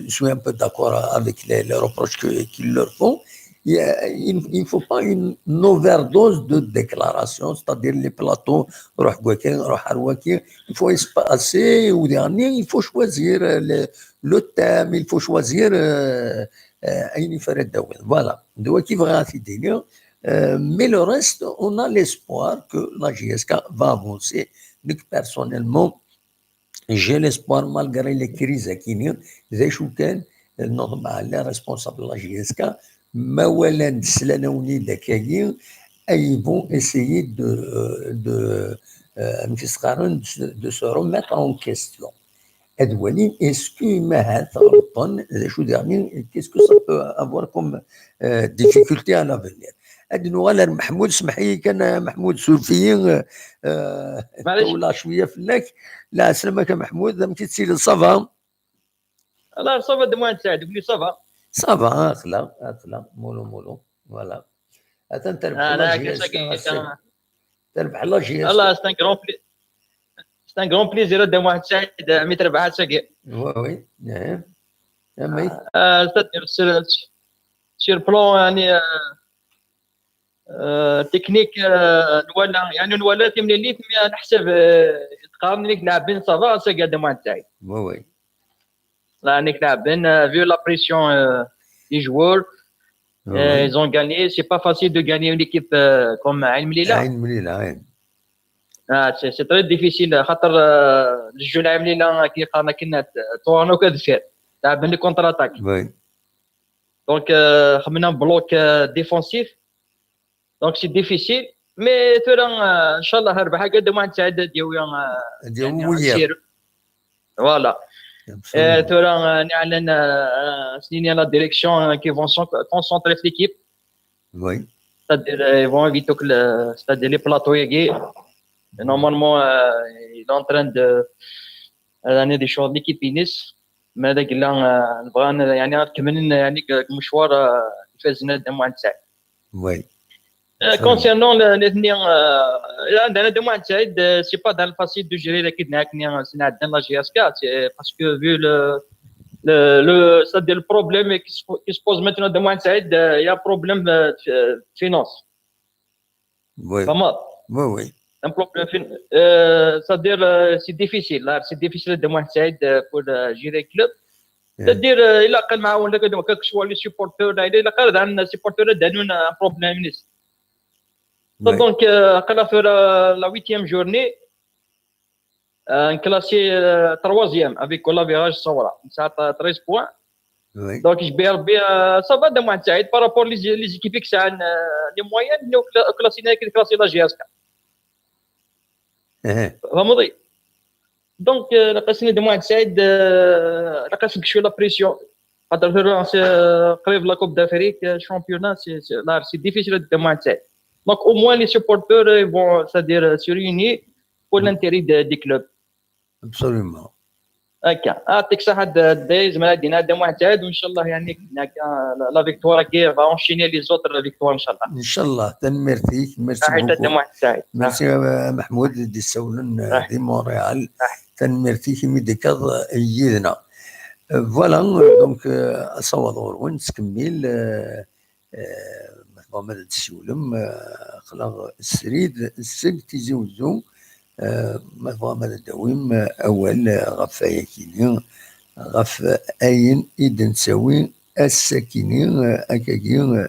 je suis un peu d'accord avec les reproches qu'ils leur font. Il ne faut pas une overdose de déclarations, c'est-à-dire les plateaux, il faut espacer au dernier, il faut choisir le thème, il faut choisir voilà, mais le reste, on a l'espoir que la JSK va avancer. Donc, personnellement, j'ai l'espoir malgré les crises qui sont les responsables de la JSK, ils vont essayer de se remettre en question. Est-ce qu'est-ce que ça peut avoir comme difficulté à l'avenir? نوغال محمود اسمح لي كان محمود سلفيين ولا شويه فلاك لا سلامك محمود لم تسير صافا الله صافا دموع سعد قولي صافا صافا اخلا مولو فوالا تربح لا تربح لا جي الله سي ان غران بليزير دموع سعد مي تربح ساكي وي نعم امي سير بلون يعني تكنيك نولا يعني نولا تمني ليت نحسب تقارن ليك لاعبين صافا سا قاعد مع تاعي وي لانك لاعبين فيو لا بريسيون دي جوور ils ont gagné c'est pas facile de gagner une équipe comme عين مليلة c'est très difficile خاطر الجو عين مليلة كي قارنا كنا طورنا كدفير لاعبين لي كونتر اتاك دونك خمنا بلوك ديفونسيف دونك سي ديفيسيل مي ترى ان شاء الله ربح قد ما نتعدى ديويا فوالا ترى نعلن سنين لا ديريكسيون كي فون كونسونطري في ليكيب وي c'est-à-dire ils vont éviter que c'est-à-dire les plateaux يجي normalement il est en train de donner des choses d'équipe Nice ما داك لا نبغى يعني نكمل يعني مشوار فازنا دموع تاعي وي concernant l'avenir عندنا دموع سعيد c'est pas dans le facile de gérer l'équipe عندنا la GSK parce que vu c'est-à-dire le problème qui se pose maintenant دموع سعيد il y a un problème de finance oui un problème c'est-à-dire c'est difficile دموع سعيد pour gérer le club c'est-à-dire il a قال معاون لك شويه لي سيبورتور il a قال عندنا سيبورتور دانونا بروبليم نيس donc قال في la 8e journée classé 3e avec la virage صورة نساعد 13 points donc جبير بها ça va دموع سعيد par rapport les équipes qui sont les moyennes nous classé la GSK فهمتي دونك لقيتني دموع سعيد لقيت شويه لا بريسيون خاطر قريب لا كوب دافريك شامبيونات سي ديفيسيل دموع سعيد donc au moins les supporters vont c'est-à-dire se réunir pour l'intérêt des clubs absolument هكا يعطيك الصحة دايز مالادينا هذا معتاد وان شاء الله يعني لا فيكتوار كي فا اونشيني لي زوتر فيكتوار ان شاء الله. ان شاء الله تنمرتيك ميرسي بوكو. ميرسي محمود دي سولن دي مونريال تنمرتيك ميديكاض يدنا فوالا دونك اصوض وين تكمل محمد السولم خلاص السريد السلك تيزوزو مهما الدويم أول غف يكيني غف أين إذا نسوي الساكنين أكاكين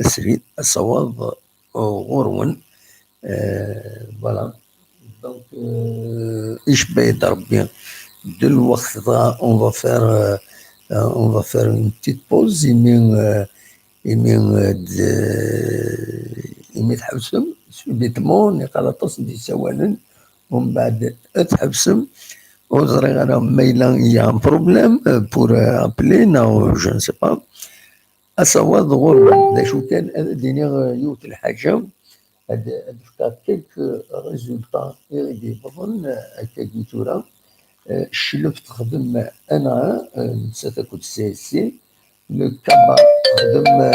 أسريد الصواب غرون فوالا دونك إيش بايد ربي de الوقت ذا on va faire une petite pause يمين تحبسم سبيتمون يقلطس دي سوالا ومن بعد تحبسم وزري انا ميلا يا بروبليم بور ابلي او جو نسي با اصوات غربة شو كان ديني يوت الحاجة هاد فكا كيك ريزولتا يغدي بظن هكاكي تورا شلفت خدم انا نسيت كنت سي لو كابا خدم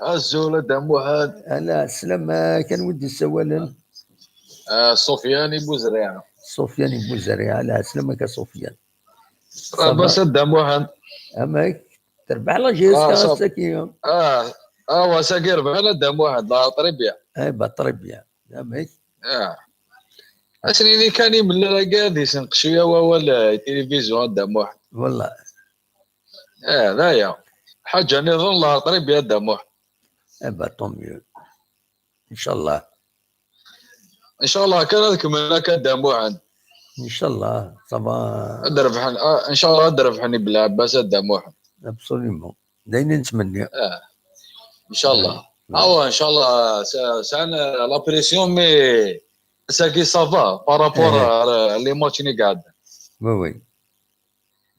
أزول دام واحد. أنا سلام كان ودي سوالا. سفيان بوزريعة. سفيان بوزريعة لا سلامك سفيان. بس دام واحد. أماك تربح لا جيسكا ساكية. وساكير بحال دام واحد لا طريبيا. بطريبيا أماك. أسنيني كان يملا قادي سنقشويا ولا تلفزيون دام واحد. والله. لا يا. حاجة نظن لها طريب يد موح. طوميو ان شاء الله. ان شاء الله كان كملنا كدامو عند. ان شاء الله صباح. ادربحن ان شاء الله ادربحني بالعباس دامو. ابسوليمون دايما نتمنى. ان شاء الله. ان شاء الله سان لا بريسيون مي ساكي سافا بارابور لي ماتش ني قاعد. وي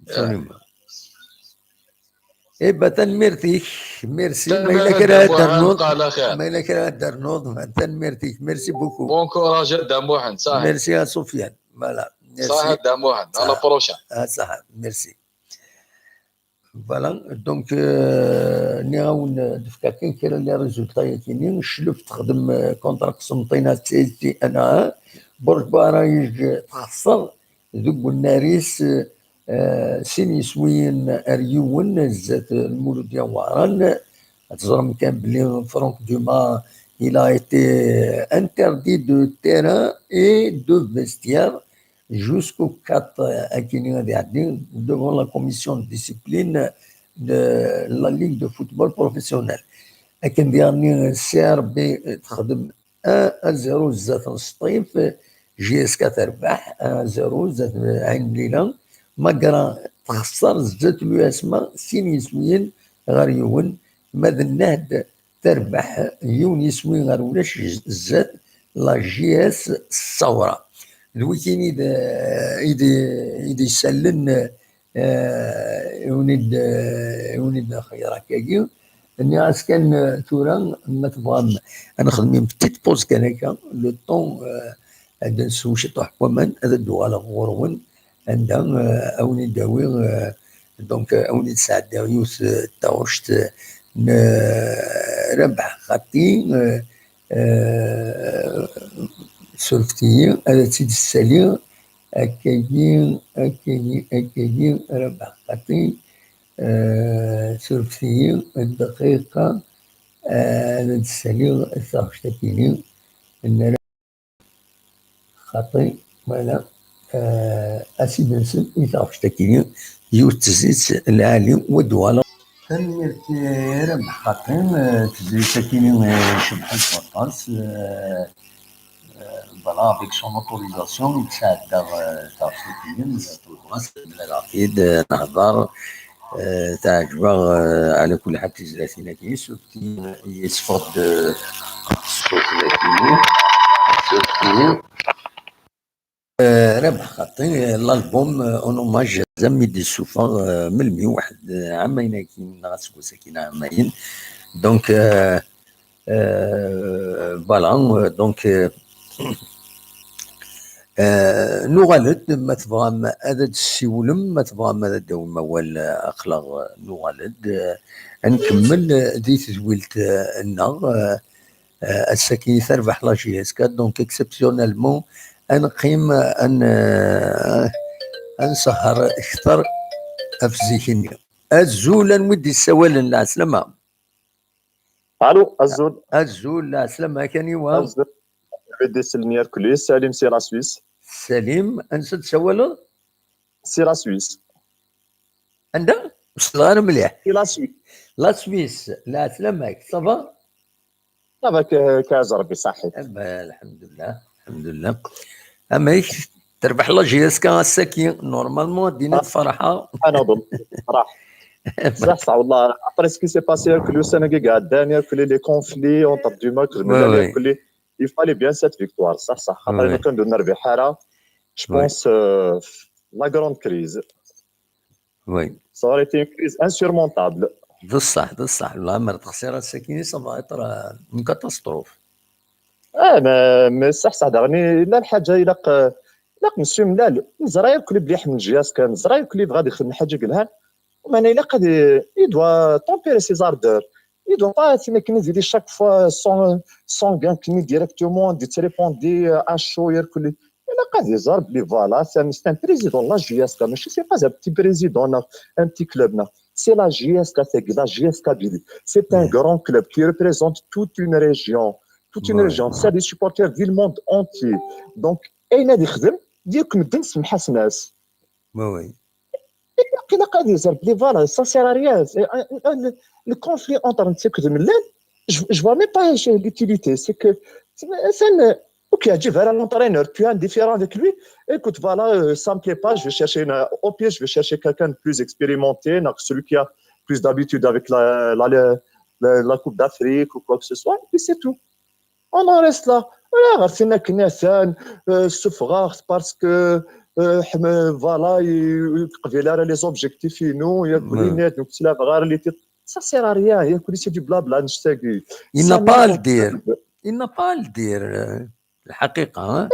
ابسوليمون. إيه تنمرتيك ميرسي ما إلا كرا درنوض ما إلا كرا درنوض تنمرتيك ميرسي بوكو بون كوراج داموحن صح ميرسي يا سفيان فوالا صح داموحن على بروشان صح ميرسي فوالا دونك نعاون دفكا كاين كاين لي ريزولتا يكيني شلفت تخدم كونتراكت سمطينا تي انا برك بارايج تخسر ذوب الناريس سين يسوين اريون زاد المولود ديال وعران تزرم كان بلي فرانك دوما il a été interdit de terrain et de vestiaire jusqu'au 4 أكيني غادي يعدي devant la commission de discipline de la ligue de football professionnel لكن ديالني سي ار بي تخدم 1-0 زاد نصطيف جي اس كا تربح 1-0 زاد عين مليله مقرا تخسر زدت له اسماء سين يسوين غير يون ماذا النهد تربح يون يسوين غير ولاش زاد لا جي اس الثوره الويكين إذا يسلن يونيد خير هكاكي اني كان تورا ما تبغى انا خدمين بتيت بوز كان هكا لو طون هذا نسوي شي طوح كمان هذا الدوالة غورون عندها اوني داوي دونك اوني تساعد يوس تاوشت ربح خطي سولفتي هذا سيد السليم أكاين ربح خطي سولفتي الدقيقة هذا السليم تاوشتكيني ان خطي ولا أسيد نسل يتاوشتكيني يوت تزيد العالي ودوالا تنمير ربح خطي تزيد تكيني شبح الفطاس voilà, avec son autorisation, il s'adapte à العقيد نهضر تعجبه على كل حال تزلاتينا كي سوفتي يصفط ربح خطي الالبوم اون اوماج زمي دي السوفا من 101 عامين كي نغسكو ساكنه عامين دونك فوالا دونك نغالد ما تبغى هذا السيولم ما تبغى ما داوم موال اخلاق نغالد نكمل دي تزويلت النار الساكن تربح لا جي اس 4 دونك اكسبسيونيلمون نقيم نسهر اكثر في الزيكينيا الزول نودي السوالن العسلامة الو الزول العسلامة كان يوام بدي سلمير كلي سليم سي لا سويس سليم انسد سوالو سي لا سويس عندها صغار مليح سي لا سويس لا سويس لا سلامك صافا صافا كاز ربي صحي الحمد لله الحمد لله اما تربح لا جي اس كا الساكين نورمالمون دينا فرحه انا اظن صراحه صح والله ابري سكي سي باسي كل سنه كي قعداني كل لي كونفلي اونتر دو ماك كل il fallait bien cette victoire صح خاطر كان درنا ربحها je pense la grande crise oui ça aurait été une crise insurmontable بصح والله مرة خسارة الساكنين صافا يطرى من كاتاستروف ما صح دغني لا الحاجه الا مسيو ملال نزراير كل بليح من جياس كان نزراير كل بغا يخدم حاجه قالها ومانا الا قد يدوا تومبيري سي زاردور il doit pas être mécanisé chaque fois sans gain clinique directement de répondre à chaud il a pas des arbres les voilà c'est un président la JSK mais je sais pas un petit président un petit club c'est la JSK c'est un grand club qui représente toute une région c'est des supporters du monde entier donc اين يخدم ديك مدن سمحات ناس oui il a pas des arbres les voilà ça sert à rien le conflit entre je vois même pas l'utilité c'est que ok tu vas à l'entraîneur tu as un différent avec lui écoute voilà ça me plaît pas je vais chercher au pire je vais chercher quelqu'un de plus expérimenté celui qui a plus d'habitude avec la Coupe d'Afrique ou quoi que ce soit et puis c'est tout on en reste là voilà عرفتنا كناسان سفغار parce que voilà قبيله les objectifs finaux ياكل نات نكتلا غير اللي ça sert à rien ياكل سي دو بلابلا نشتاقي il n'a pas le dire الحقيقه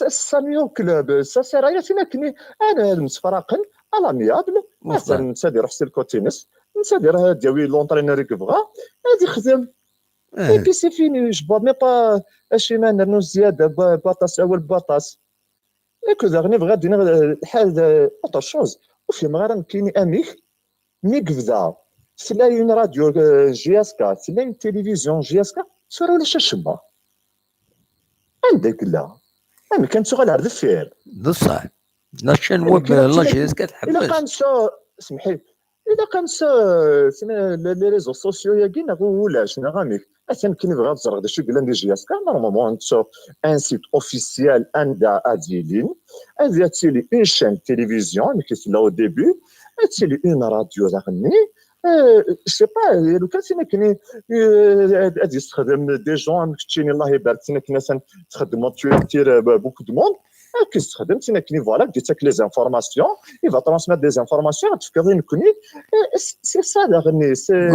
سي ميو كلوب ça sert à rien فينا كني انا المتفرقن على ميابل مثلا نسادير حسين الكوتينس نسادير ديالي لونطرينور اللي بغا غادي يخدم اي بي سي فيني جو با مي با اشي ما نديرو زياده باطاس اول باطاس اكو داغني بغا دينا حال اوتر شوز وفي مغرب كاين اميك ميكفدا سلا اون راديو جي اس كا سلا اون تيليفزيون جي اس كا صاروا لي شاشبه عندك لا انا كنت شغال على الفير بصح لا شان ويب لا جي اس كا تحبس الا كان سمحي اذا كان لي ريزو سوسيو ياكينا ولاش نغاميك اثن كي نبغى نزرق داكشي قال لي جي اس كا نورمالمون انت ان سيت اوفيسيال عندها اديلين هذه تيلي اون شان تيليفزيون اللي كيسمى او ديبي تيلي اون راديو داغني سي با لو كان سينا كني غادي يستخدم دي جون كتشيني الله يبارك فينا كنا تخدموا تير بوكو دو موند كيستخدم سينا كني فوالا ديتك لي زانفورماسيون il va transmettre des informations تفكري نكوني سي سا داغني سي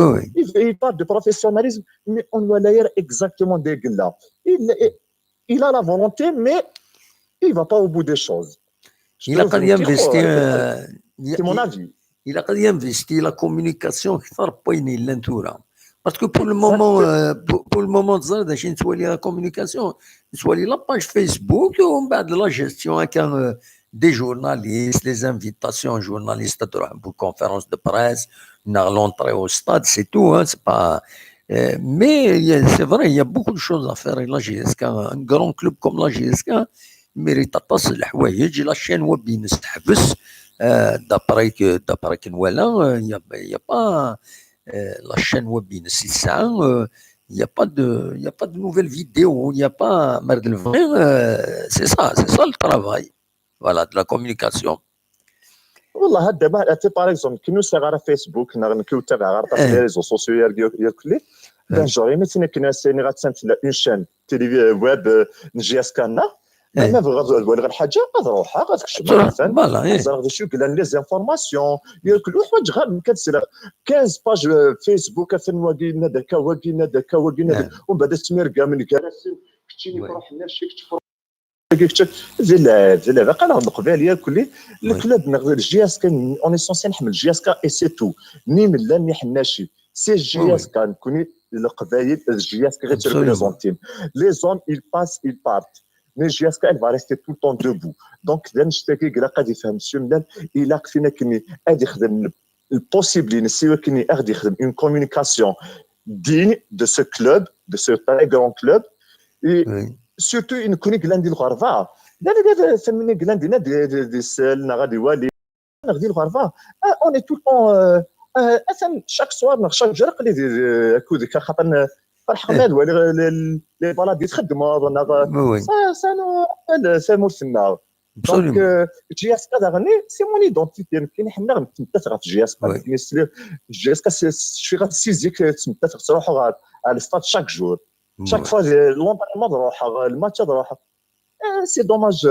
il parle de professionnalisme mais on doit l'air exactement des gars il a la volonté mais il va pas au bout des choses il a قد ينفستي c'est mon avis il a قد ينفستي لا كومونيكاسيون اكثر بويني لانتورا باسكو بور المومون تزرد اش نتولي لا كومونيكاسيون نتولي لا باج فيسبوك ومن بعد لا جيستيون كان دي جورناليست لي انفيتاسيون جورناليست تروح بو كونفيرونس دو بريس نغلونطري او ستاد سي تو سي با مي سي فري il y a beaucoup de choses à faire la JSK un grand club comme la JSK ميريت تصل الحوايج لا شين وبين تحبس دابري كنوالا يا با la chaîne web in 6 ans, il n'y a pas de nouvelles vidéos, il n'y a pas c'est ça le travail, voilà, de la communication. والله هاد دابا باغ اكزومبل كي نوسع على فيسبوك كنتابع على لي ريزو سوسيو ياكلي بان جوري مثلا كنا سيني غاتسنت اون شان تيلي ويب جي اس كانا ما بغا الحاجه غتروحها غتكشف غادي شو قال لي زانفورماسيون كل واحد غير كتسرى 15 باج فيسبوك فين واقينا داك ومن بعد تمرقا من كراسي كنتيني نروح نمشي فيلا باقا نهض قباليا كلي الكلاب نغير الجي اس كان اون اسونسيال نحمل الجي اس كا اي سي تو ني من لا ني حناشي سي الجي اس كا نكوني القبايل الجي اس كا غيتريبريزونتين لي زون il passe il part mais le GSK elle va rester tout le temps debout donc là نشتكي كرا غادي يفهم السملان الا فينا كني غادي يخدم البوسيبل نسيو كني غادي يخدم اون كومونيكاسيون digne de ce club de ce très grand club et surtout نكوني كلاندي الغرفه لا فهمني كلاندي دي السال غادي والي غادي الغرفه اون اي تو طون اصلا شاك سوار شاك جرق اللي كود خاطر الحماد ولا لي بلاد يتخدموا سامو السنه دونك جي اس كا داغني سي مون ايدونتيتي كاين حنا غنتمتع في جي اس كا جي اس كا شي غتسيزيك تمتع تروحوا على الستاد شاك جور شاك فوا لونطريمون تروح الماتش تروح سي دوماج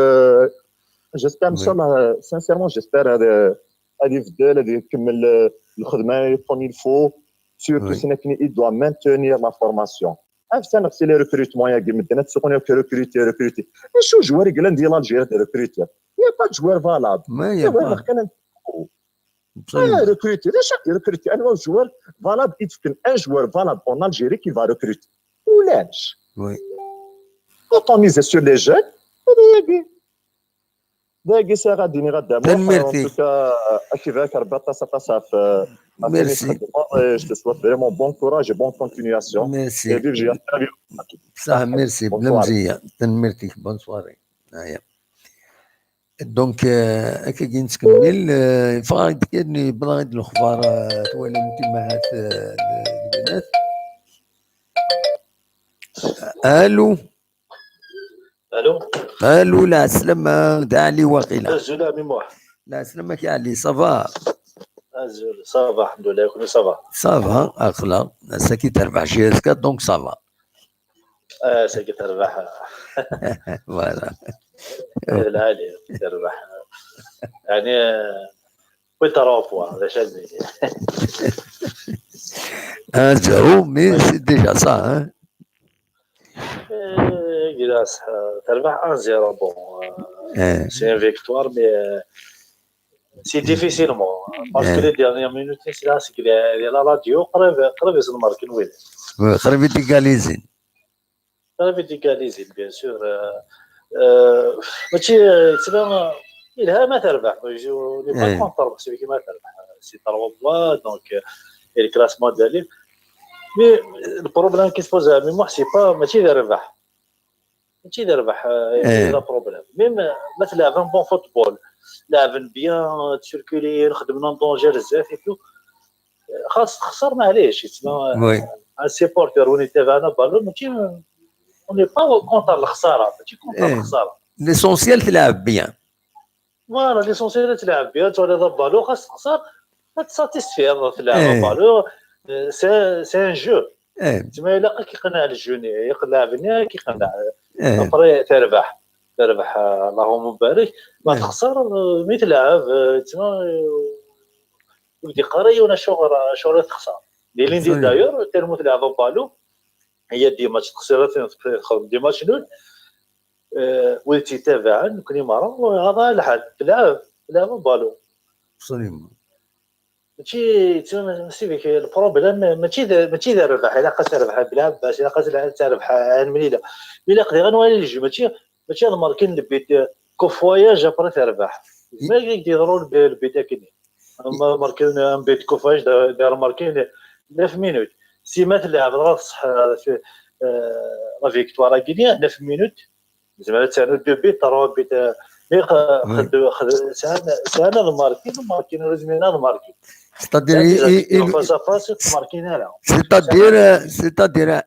جيسبر ان شاء الله سانسيرمون جيسبر هذا يفضل هذا يكمل الخدمه كون يلفو surtout c'est qu'il doit maintenir la formation. C'est les recrutements, il y a des gens qui recrutent. Et ce joueur, il y a des joueurs qui recrutent. Il n'y a pas de joueur valable. Il y a pas. Recruter, chaque recruter un joueur valable, il faut un joueur valable en Algérie qui va recruter. Ou l'âge. Oui. Quand on mise sur les jeunes, باقي ساعه غادي نغدموا ان توكا كيفاك 14 تصاف ميرسي je te souhaite vraiment bon courage et bonne continuation ميرسي et vive صح ميرسي بلا مزيه تنمرتي بون سواري هيا دونك هكا كي نكمل فغاد كاين بلاغ الاخبار توالي متمهات البنات الو الو لا سلامة داعي واقيلا الزولا ميموح لا سلامك يا علي صافا الزولا صافا الحمد لله كل صافا اخلا ساكي تربح جي اس كا دونك صافا ساكي تربح فوالا العالي تربح يعني وين تروفوا هذا شادني زيرو مي سي ديجا صح Gilas, تربح 1-0 bon. C'est une victoire, mais c'est difficilement. Parce que les dernières minutes, c'est là, c'est que la radio, قريب يصير ماركين وين. قريب يتيكاليزين. قريب يتيكاليزين bien sûr. ماشي تسمى إلها ما تربح. لي با كونتر بس كي ما تربح. سي 3 بوا دونك الكلاسمون ديالي. Mais le problème qui se pose à moi, c'est pas ماشي ربح. ماشي ربح c'est le problème. Même مثلا لعبنا بون فوتبول، لعبنا بيان تشركولي خدمنا ندونجي بزاف et tout. خاص خسرنا علاش تسمى السيبورتور وني تابعنا بالو ماشي اوني با كونتر الخساره ماشي كونتر الخساره. ليسونسيال تلعب بيان. فوالا ليسونسيال تلعب بيان تولي بالو خاص تخسر تساتيسفير تلعب بالو. سي ان جو تما الا كيقنع الجوني يقنع كيقنع ابري تربح اللهم مبارك ما تخسر مي تلعب تما ودي قريه ولا شغل تخسر ديالين دي داير تلمو تلعب بالو هي دي ماتش خسرت دي ماتش نول ولتي تابعا كوني مره هذا الحل تلعب بالو سليم ماشي فيك البروبليم ماشي ربح الا قاس ربح بلا باش الا قاس تربح المليله الا قدر غنولي الجو ماشي هذا ماركين البيت كوفواياج ابري تربح ما يقدروا البيت كني اما ماركين ان بيت كوفواياج دار ماركين 9 مينوت سي ما تلعب غصح في لا فيكتوار كينيا 9 مينوت زعما تاع دو بيت 3 بيت خد سانا الماركين رزمينا الماركين c'est-à-dire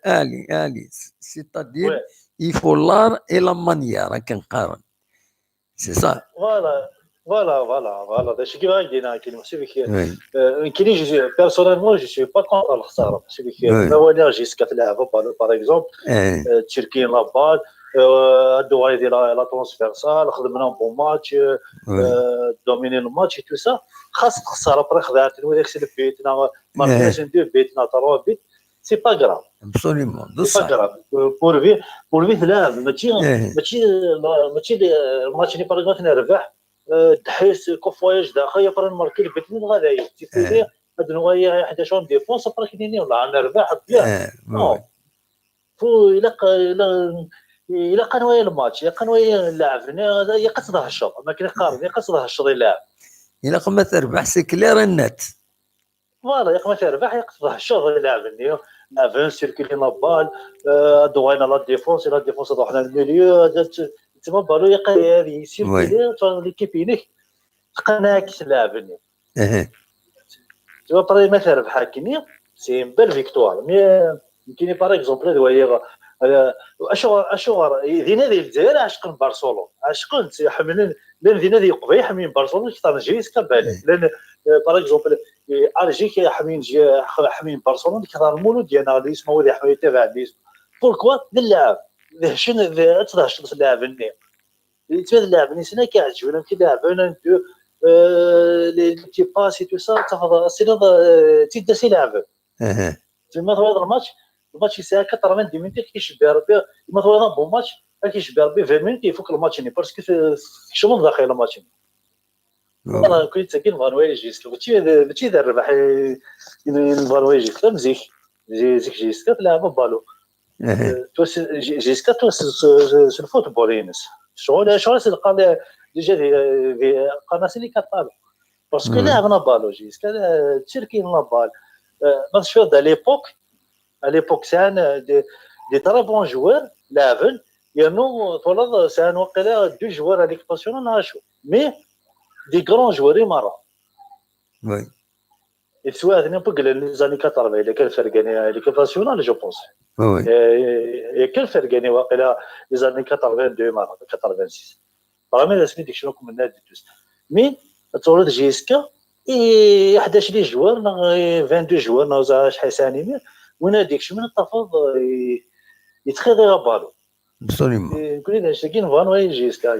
Ali c'est-à-dire il faut l'art et la manière كنقارن c'est ça voilà داكشي كيما قلنا كاين ماشي بك كاين جو بيرسونيلمون جو سوي با كونتر الخساره ماشي بك نوالير جيسكا تلعب باغ اكزومبل تشركين لابال هادو غايدير لا ترونسفيرسال خدمنا بون ماتش دوميني الماتش تو سا خاص تخسر ابري خدعت وداك الشيء اللي بيتنا ماركناش ندير بيتنا 3 بيت سي با غراف ابسوليومون سي با غراف بور في تلعب ماشي الماتش اللي باغي نربح تحس كوفواياج داخل يبرا نماركي البيت من غادي تيفيدي هاد نوايا 11 ديفونس ابرا كيديني ولا نربح بيان فو إلا قنوايا الماتش إلا قنوايا اللاعب يقصد هالشوط ما كاين قارن يقصد هالشوط اللاعب إلا قما تربح سي كلير النت فوالا يا قما تربح يقصد هالشوط اللاعب ني افون سيركولي لا بال دوينا لا ديفونس روحنا الميليو تما بالو يقى سيركولي ليكيب ينيك تقناكش اللاعب ني تما بري ما تربح كيني سي بال فيكتوار مي يمكن باغ اكزومبل دوايا اشغر دينا ديال الجزائر عشقن برشلونه عشقن حملين لان دينا ديال قبيح حمين برشلونه كثر جيس كبالي لان باغ اكزومبل ارجيك حمين برشلونه كثر المولو ديالنا اللي اسمه اللي حمايه تبع ليس بوركوا اللاعب شنو تضحش اللاعب الني يتفاد اللاعب ني سنا كيعجبنا كيلعبونا لي تي باسي تو سا تاخذ سينو تيدسي لاعب تما هذا الماتش يساعد 80 مينوت كيشبه ربي مثلا بون ماتش كيشبه ربي 20 مينوت يفوق الماتش ني باسكو شنو داخل الماتش انا كنت ساكن فانويل جيست ماشي دار ربح فانويل جيست مزيك جيست تلعب بالو جيست تو الفوتبول ينس شغل تلقى ديجا في قناص اللي كطالع باسكو لعبنا بالو جيست تشركي لا بال باش شوف à l'époque c'est des très bons joueurs لاعبين يعني طولاد سان وقيلا دو جوار هذيك باسيون ناشو مي دي غران جوار مره وي سواء هذا نبقى لي زاني 80 اللي كان فرقاني ليك باسيونال جو بونس وي كان فرقاني وقيلا لي زاني 82 مره 86 رامي لازم ديك شنو من هاد دوز مي طولاد جيسكا 11 لي جوار 22 جوار نوزا شحال ثاني وين هذيك شو من التفاض يتخذ بالو ابسوليومون كل هذا شكين فانوي جيسكا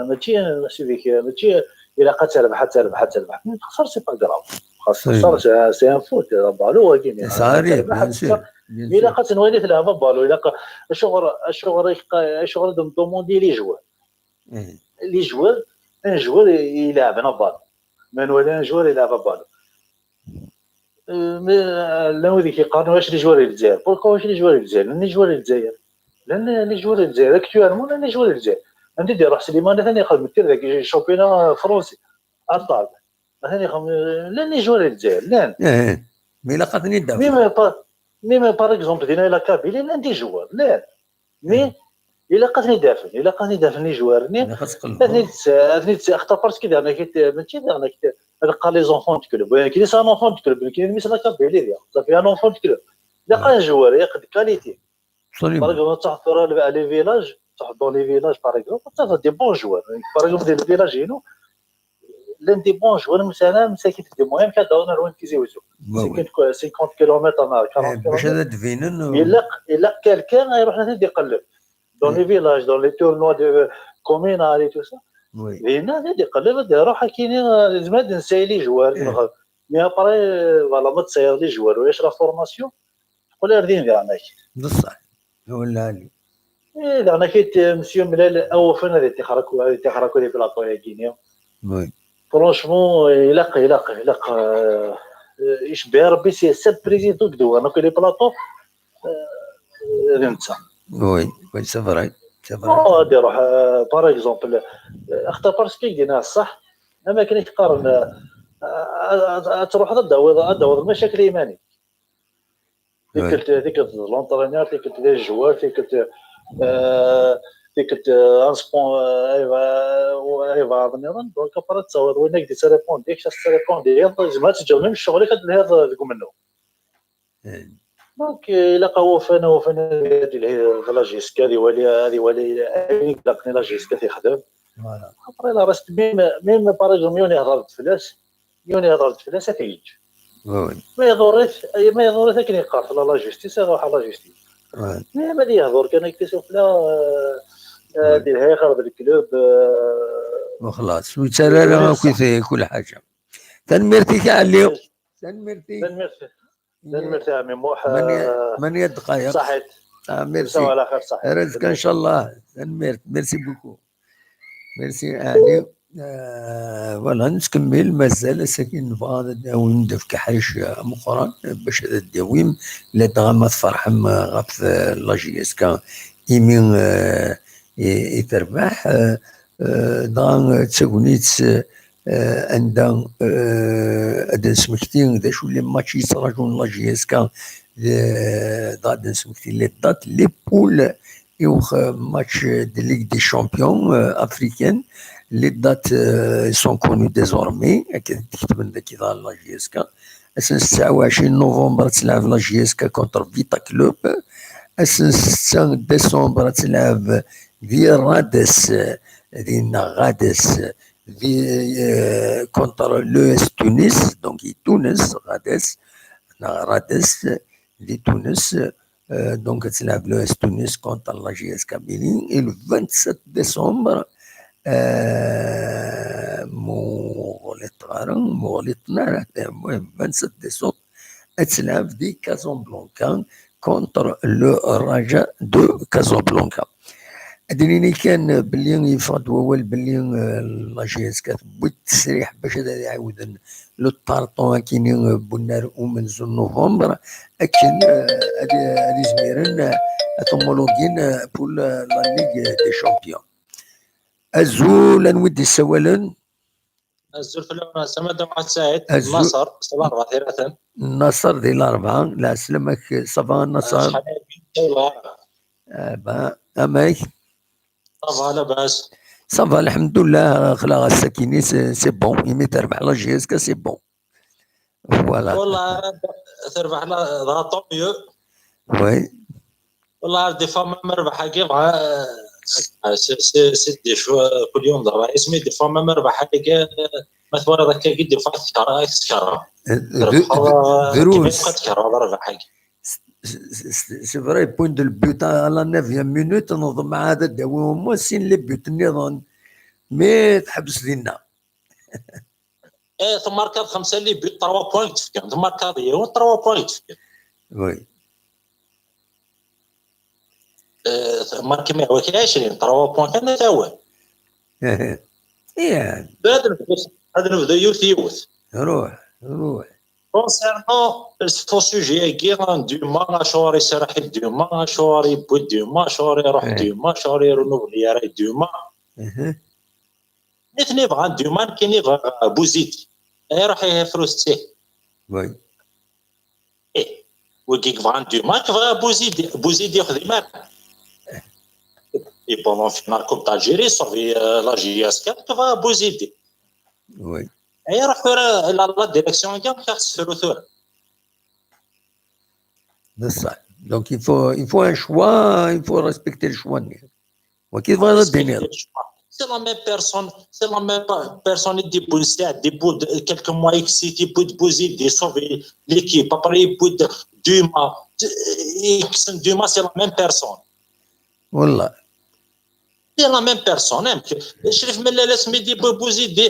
ماشي فيك ماشي الا قد تربح تخسر سي با غراف خاص سي ان فوت بالو ولكن صاري بيان سور الا قد نولي تلعب بالو الا شغل دوموندي لي جوار ان جوار يلعبنا بالو ما نولي ان جوار يلعب بالو لا ودي كيقارنوا واش لي جوار الجزائر بوركو واش لي جوار الجزائر لان لي جوار الجزائر اكتوالمون لي جوار الجزائر عندي دير روح سليمان ثاني يخدم كثير ذاك الشامبيون فرنسي اطال ثاني يخدم لان لي جوار الجزائر لان مي لقاتني دافع مي باغ اكزومبل دينا لا كابيلي لان دي جوار لا مي الا لقاتني دافع لي جوار ثاني اختار باسكو دارنا ماشي دارنا لقى لي زونفون دو كلوب كاين سان اونفون دو كلوب كاين مثلا كابيلي ديال صافي ان اونفون دو كلوب لقى جوار ياخذ كاليتي باغ اكزومبل تحضر لي فيلاج تحضر لي فيلاج باغ اكزومبل تاخذ دي بون جوار باغ اكزومبل ديال الفيلاج هنا لان دي بون جوار مثلا مساكن دي مهم كداونا وين كيزيوزو 50 كيلومتر نهار 40 باش هذا دفينن الا كالكان يروح ندي يقلب دون لي فيلاج دون لي تورنوا دو كومينال اي تو سا هنا ندي يقلب روح كاينين لازم نساي لي جوار مي ابري فوالا ما تصاير لي جوار واش لا فورماسيون تقول ردين ديالنا بصح ولا لي انا كيت مسيو ملال او فين هذه تيخركوا لي بلاطو يا كينيا وي فرونشمون يلق يشبه ربي سي سيت بريزيدون دو انا كلي بلاطو ننسى وي سي فري هادي روح باغ اكزومبل اختار باسكو دينا الصح اما كاين يقارن تروح ضد المشاكل الايمانيه ديك لونطرينور ديك الجوار ديك انسبون ايوا نيران دونك ابرا تصور وين دي تيليفون ديك التليفون ديال زعما تجاوب من الشغل هذا لكم منه دونك الا هو فانا ديال لا جيسكا هذه ولي لقني لا جيسكا تيخدم فوالا ابري لا راست ميم باغ اكزومبل يوني هضرت فلاس تيجي ما يضرش كاين يقارف لا جوستيس يروح لا جوستيس ما دي يهضر كان يكتشف لا دير هاي خرب الكلوب وخلاص وترى كيف كل حاجه تنمرتي تاع اليوم تنمرتي عمي موح 8 دقائق صحيت ميرسي على خير صحيت رزق ان شاء الله تنمرت ميرسي بوكو ميرسي يعني فوالا نكمل مازال ساكن نبغى ندير في كحريش مؤخرا باش هذا الدويم لا تغمض فرحم غف لا جي اس كا يمين يتربح دغا تساكونيت عندها هذا سمكتين ذا شو لي ماتش يتراجعون لا جي اس كا دغا سمكتين لي دات لي بول يوخ ماتش دي ليغ دي شامبيون افريكان les dates sont connues désormais تكتب لنا كذا لا جي اس كا 29 نوفمبر تلعب لا جي اس كا كونتر فيتا كلوب 6 ديسمبر تلعب في رادس دينا غادس في كونتر لو اس تونس دونك تونس رادس في تونس دونك تلعب لو اس تونس كونتر لا جي اس كا بيلين et le 27 décembre مغلطنا المهم 27 ديسمبر تلعب في كازابلانكا كونتر لو راجا دو كازابلانكا. ادريني كان بلي يفرض وول بلي لا جي اس كتبوي التسريح باش هذا يعاود لو طارطون كاينين بنار ومن نوفمبر لكن هذه زميرن اتومولوجين بول لا ليغ دي شامبيون. الزول نودي السوالن الزول في الأول سمد مع سعيد النصر 4 النصر ديال 4 لا سلامك صافا النصر شحال اماك صافا لاباس صافا الحمد لله خلا الساكيني سي بون يمي تربح لا جي اس كا سي بون فوالا والله تربح لا طون ميو وي والله دي فما مربحه كيف سي دي شو كل يوم ضربه اسمي دي فما مربحه كي مثلا هذاك قد فات كرا دروس ضربه حاجه سي فري بوين دو البيوت على 9 مينوت نوض مع هذا الدواء هما سين لي بيوت النظام مي تحبس لينا ثم ماركات 5 لي بيوت 3 بوينت فيهم ثم ماركات 3 بوينت وي ماركي 120 3 بوينت كان تا هو يعني هذا نبدا يوث روح concernant ce sujet كي دوما شهور يسرح دوما شهور يبود دوما شهور يروح دوما شهور يرنوبلي يا دوما نتني بغا دوما كاين بغا بوزيدي يروح يفروستيه وي وكي بغا دوما كبغا بوزيدي ياخذ مال et pendant final Coupe d'Algérie صافي لا جي اس كاب كبغا بوزيدي وي يروح لا ديريكسيون كاع خاص ثلث بصح دونك il faut un choix il faut respecter le choix وكيف غادي الدنيا c'est la même personne qui débute début quelques mois ici qui peut sauver l'équipe après il peut Duma c'est la même personne والله c'est la même personne شريف من لا سميدي بوزيدي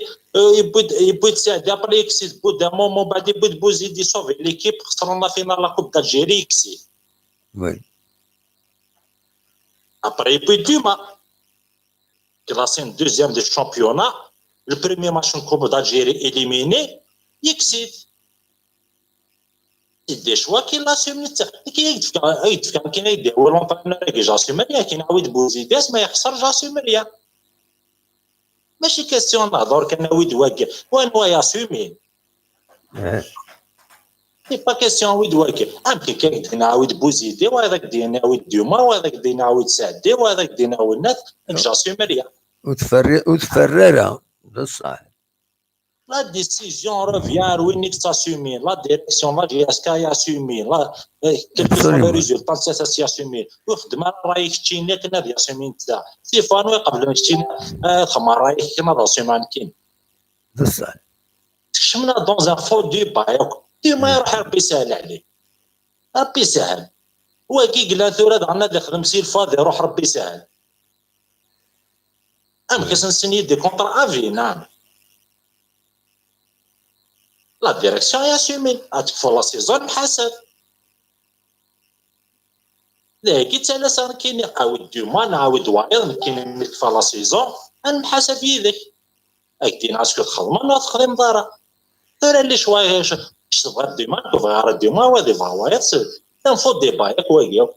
يبود تساعد ابري يكسي بود مومون بعد يبود بوزيدي صوفي ليكيب خسرنا فينا لا كوب دالجيري يكسي وي ابري يبود دوما كلاسين دوزيام دو الشامبيونا البريمي ماتش كوب دالجيري اليميني يكسي دي شوا كي لاسيمي كي يدير هو لونطرينور كي جاسيمريا كي نعاود بوزيداس ما يخسر جاسيمريا ماشي كاستيون نهضر كنعاود واقف وين هو ياسيمي سي با كاستيون ويد واقف يمكن كي نعاود بوزيدي وهذاك دي نعاود دوما وهذاك دي نعاود سعدي وهذاك دي نعاود ناس جاسيمريا وتفررها بصح La décision revient à l'unique s'assumer. La direction, la GSK y assumer. Quel que soit le résultat, ça s'y assumer. Ouf, demain, رايك تشيني كنا دي assumer نتا. سي فانو قبل ما تشيني خمر رايك كنا دي assumer كين. بصح. شمنا dans un faux débat. ديما يروح ربي يسهل عليه. ربي يسهل. واكي قلا ثورة عندنا اللي خدم سي الفاضي روح ربي يسهل. كاس نسني دي كونتر افي نعم. لا ديريكسيون ياسومي اتكفو لا سيزون محاسب. لا كي تسالى صار كاين عاود دوما نعاود وايض كاين نكفى لا سيزون نحاسب يدك. اكدين اسكو تخدم ولا تخدم دارا. ثورة اللي شويه تبغى ديما تبغى غير ديما وهذه فوايض تنفض ديبا ياك واقف.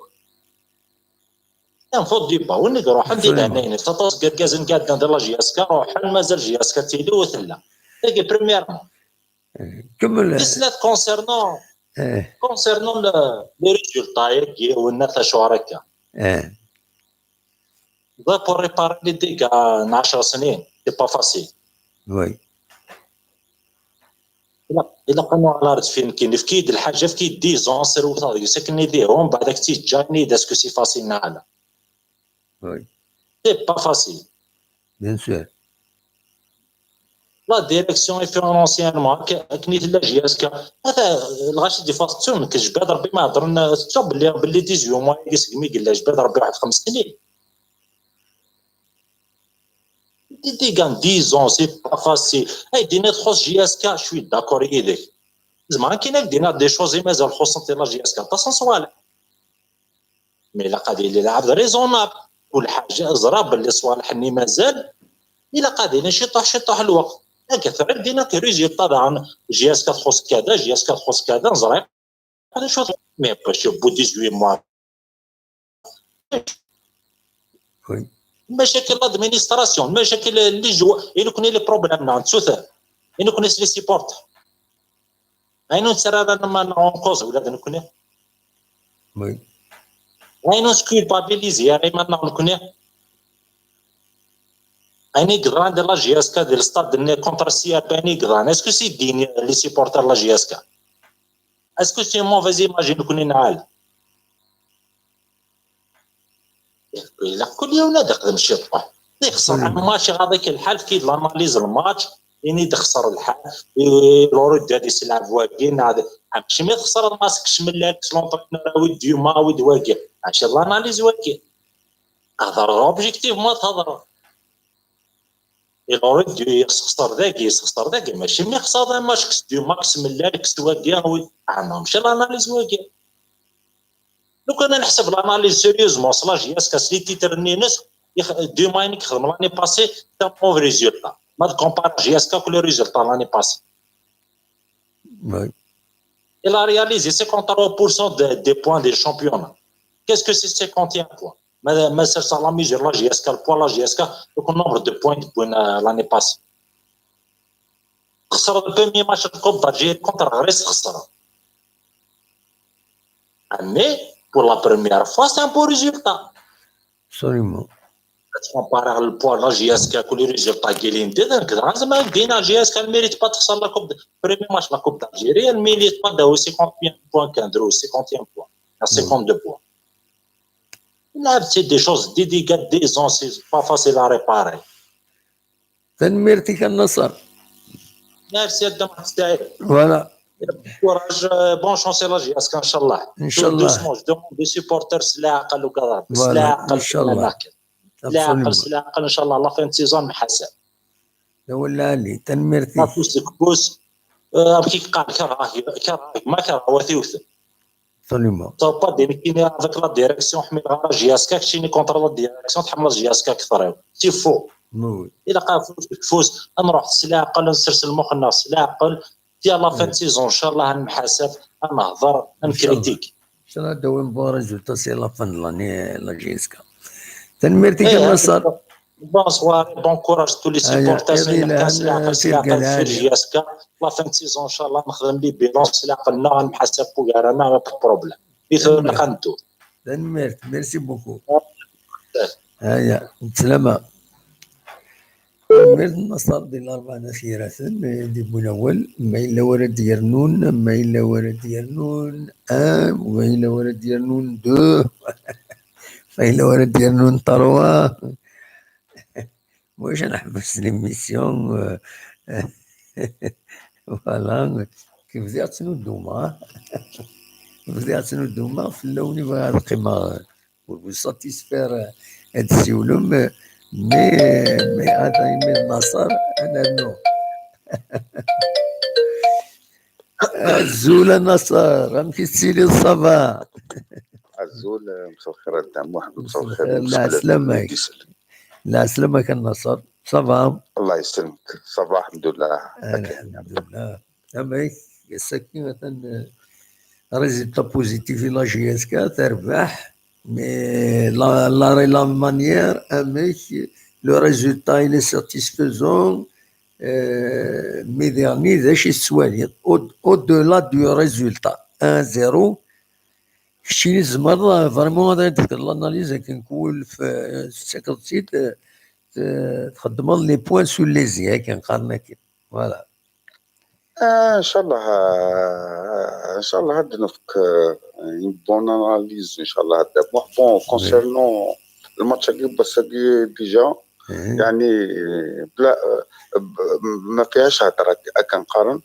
نفوت ديبا وين نروح ندير هنايا تطوس كازن قاعد ندير لا جي اس كا روح مازال جي اس كا تيلو وثلا هاكي بريميرمون كمل سلات كونسيرنون لي ريزولتا ياكي والناس شهور هكا بور ريباري لي ديكا 10 سنين سي با فاسيل وي إلا قالوا على رد فين كاين في كيد الحاجه في كيد 10 سير وصافي ساكن يديرهم بعدك تيجاني داسكو سي فاسيل نعلا. Oui. C'est pas facile. Bien sûr. La direction est faite anciennement كنيت لا جي اس كا هذا الغاش دي فاستون كجباد ربي ما هضرنا تصب باللي 18 موا يسقمي قال جباد ربي واحد 5 سنين دي كان 10 سي با فاسيل هاي دينا تخص جي اس كا شوي داكور يديك زعما كاين دينا دي شوزي مازال خصنتي لا جي اس كا تصن صوالح مي لا قادي اللي لعب ريزونابل كل حاجه زراب اللي صوالحني مازال الا قادين شي طاح الوقت كثر دينا كريزي طبعا جي اس 4 خص كذا جي اس 4 خص كذا نزرع هذا شو مي باش بو 18 موا مشاكل الادمينستراسيون مشاكل اللي جوا الا كنا لي بروبليم نعم تسوث الا كنا لي سيبورت اينو تسرى انا ما نقوز ولا كنا وي اينو سكول بابيليزي يعني ما نكون اني غران ديال لا جي اس كا ديال ستاد ديال كونتر سي باني غران اسكو سي ديني لي سيبورتر لا جي اس كا اسكو سي موفيز ايماجي نكون نعال لا كل يوم نقدر نمشي طاح يخسر الماتش هذاك الحال كي لاناليز الماتش يعني تخسر الحال لورد هذه سلعب واقين هذا ماشي ما تخسر ماسك شملك لونطرينور ود ديما ود واقع عشان لاناليز واقع هضر اوبجيكتيف ما تهضر لورد يخسر ذاك ماشي ما يخسر ماتش ديما ماكس ملاك واقع ماشي لاناليز واقع لو كان نحسب لاناليز سيريوزمون صلا جي اس كاس لي تيتر نينس ديما ينك خدم لاني باسي تا مو ريزولتا ما تكومبار جي اس كا كل ريزولتا لاني باسي Oui. Il a réalisé 53% des points des championnats. Qu'est-ce que c'est 51 points? Mais c'est ça la mesure, la GSK, le poids, la GSK, le nombre de points l'année passée. خسر le premier match de Coupe d'Algérie contre Grèce, خسر. Mais pour la première fois, c'est un beau résultat. Absolument. Tu compares le poids de la GSK avec les résultats qu'il y a eu. La GSK ne mérite pas de faire la Coupe. Le premier match de la Coupe d'Algérie, elle ne mérite pas d'avoir 51 points qu'un drôle, 51 points, 52 points. Là, c'est des choses, des dégâts, des ans, c'est pas facile à réparer. تنميرتي كالنصر. Merci à Damac. Voilà. Courage, bonne chance à la GSK, Inch'Allah. Inch'Allah. Doucement, je demande des supporters, سلاح أقل وكذا. Voilà, Inch'Allah. سلاح أقل إن شاء الله الله فين سيزون محسن. ولا لي تنميرتي. ما فوز كبوس كي قال كراهي ما كراهي وثيوث. Absolument. تو با دير كيني هذاك لا ديريكسيون حمل غير جي اس كا كشيني كونتر لا ديريكسيون تحمل جي اس كا كثر سي فو. Oui. إلا قال فوز نروح سلاح أقل نسرسل مخنا سلاح أقل يلا فين سيزون إن شاء الله نحاسب نهضر نكريتيك. إن شاء الله دوم بورج تصير فن لا جيسكا. تنميرتي كالنصر. Bonsoir, bon courage tous les supporters. في جياسكا لا فين سيزون ان شاء الله نخدم بيه بيلون سلاح قلنا نحسب بوغارانا ما بروبليم بيثور نقنتو تنميرت ميرسي بوكو. هيا سلامة. تنميرت النصر ديال 4 نخيرة دي بنول ما إلا ورد يرنون ما إلا ورد يرنون وما إلا ورد يرنون 2 فإلا ورد يرنون 3 واش نحبس ليميسيون فوالا كيف زيد شنو الدوما بدي أتنودو ما في اللوني بغا القيمة وساتيسفير هاد السيولم مي هذا يمي النصر أنا نو الزولة نصر راك تسيلي الصباح عزول مساء الخير الدعم واحد مساء الخير لا سلامك لا سلامك النصر صباح الله يسلمك صباح الحمد لله الحمد لله أما السكينة ريزلتا بوزيتيف لا جي اس كا تربح مي لا مانيير اميك لو ريزلتا إلي ساتيسفيزون مي ديرني داش السوالي او دولا دو ريزلتا 1-0 شتي زمر فريمون هذا ديك الاناليز كنقول في سكرتيت تخدم لي بوين سو ليزي هكا نقارنا كي فوالا ان شاء الله هاد نفك بون اناليز ان شاء الله هاد بون كونسيرنون الماتش اللي بس ديجا يعني بلا ما فيهاش هضره كنقارن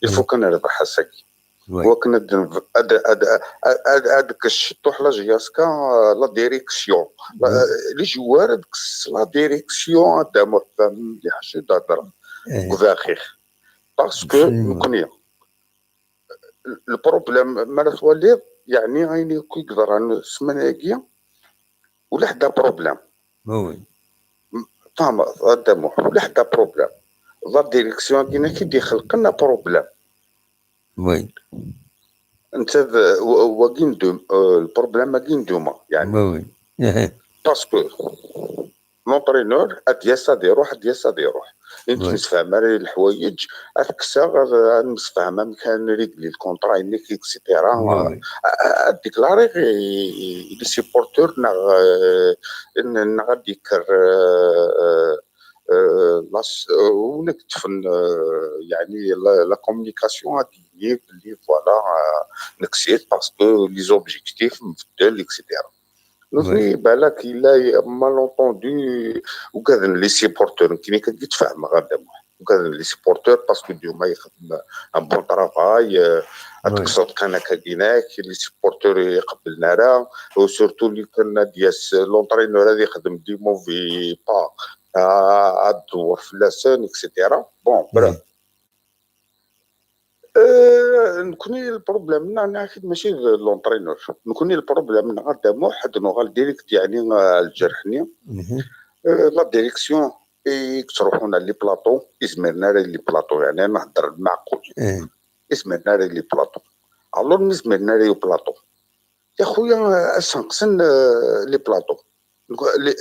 يفو كنربح الساكي وكن هذاك الشطوح لا جياسكا لا ديريكسيون لي جوار هذيك لا ديريكسيون هذا فاهم اللي حشد هضره كذاخيخ باسكو نكونيا البروبليم مالا تولي يعني غيني كي يقدر عن السمانيكيه ولا حدا بروبليم وي فاهم هذا مو ولا حدا بروبليم لا ديريكسيون كاينه كي يخلق لنا بروبليم وي انت واكين دوم البروبليم كاين دوما يعني وي باسكو لونترينور ادياسا ديروح انت نتفاهم على الحوايج اكثر نتفاهم كان ريغلي الكونطرا انك اكسيتيرا ديكلاري لي سيبورتور غاديكر لاس ونكتفن يعني لا كومونيكاسيون هادي اللي فوالا نكسيت باسكو لي زوبجيكتيف مبدل اكسيتيرا نظني بالك الا مالونطوندو وكذا لي سيبورتور كيما كتفهم غادا وكذا لي سيبورتور باسكو اليوم يخدم ان بون طرافاي هذاك الصوت كان كايناك لي سيبورتور يقبلنا راه وسورتو اللي كنا دياس لونطرينور هذا يخدم دي موفي با الدور في لاسان اكسيتيرا بون برا نكوني البروبليم ناخذ ماشي لونطرينور نكوني البروبليم غادا موحد نوغال ديريكت يعني الجرحني لا ديريكسيون يكتروحونا لي بلاطو يزمرنا لي بلاطو يعني نهضر معقول يزمرنا لي بلاطو الور نزمرنا لي بلاطو يا خويا اسنقسن لي بلاطو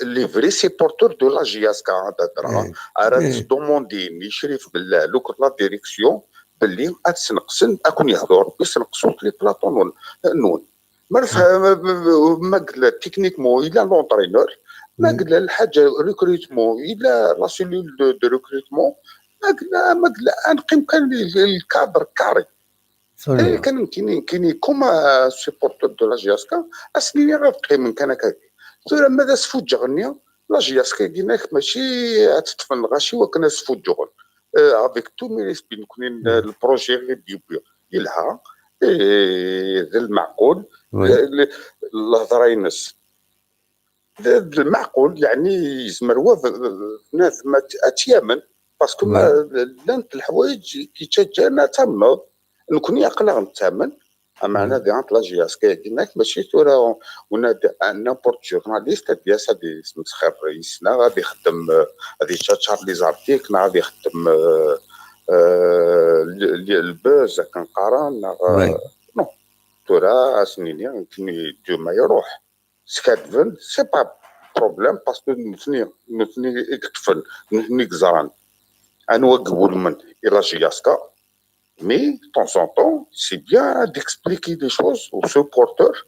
لي فري سيبورتور دو لا جياسكا هذا راه دوموندي يشرف بالله لوك لا ديريكسيون باللي اتسنقسن اكون يهضر يسنقسوا لي بلاطون نون ما نفهم ما قال تكنيكمون الى لونطرينور ما قال الحاجه ريكروتمون الى لا سيلول دو ريكروتمون ما قال نقيم كان الكادر كاري كان كاين كوما سيبورتور دو لا جياسكا اسنيني غتقيم كان كاكي ترى ماذا سفوجغني لا جياسكا كيناك ماشي تتفن غاشي وكنا سفوجغن افيك تو مي ريسبي نكون البروجي غير ديبيو يلها ذا المعقول الهضره ينس ذا المعقول يعني يزمر ناس ما اتيامن باسكو لانت الحوايج كي تجانا تمنض نكون يقلق نتامن معنى دي انت لا جياسكا كيناك ماشي تورا ونا نابورت جورناليست دياس هادي مسخر رئيسنا غادي يخدم غادي تشارج لي زارتيكل غادي يخدم البوز كنقارن نو تورا سنيني كني دوما يروح سكادفن سي با بروبليم باسكو نثني اكتفن نثني كزران انا وقبول من الى جياسكا mais de temps en temps, c'est bien d'expliquer des choses aux supporters.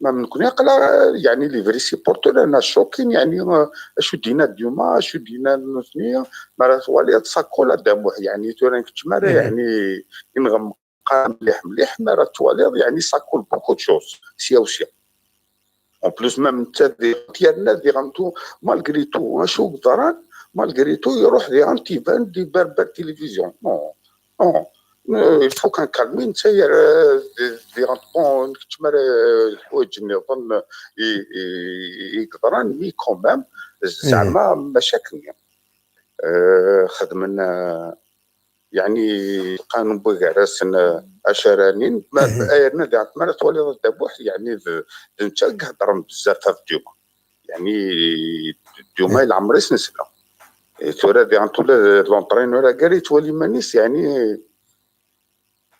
ما نكون يقلا يعني لي فري سيبورتور انا شوكين يعني اشو دينا اليوم اشو دينا النثنيه مرات وليت ساكولا دموح يعني تورا كتمارا يعني ينغم مليح مرات وليت يعني ساكول بوكو تشوز سيا اون بلوس ميم نتا ديالنا ديغانتو مالغري تو اشو قدران مالغري تو يروح دي انتي فان دي بربر تيليفزيون نو الفو كان كالمين تاير دي غنطون كتمر الحوايج اللي نظن يقدران مي كومام زعما مشاكل خدمنا يعني قانون بوغارسن اشرانين ما انا دي عطمر تولي دابوح يعني انت كهضر بزاف في ديوم يعني ديوم العمري سنسلا تورا دي غنطول لونطرينور كاري تولي مانيس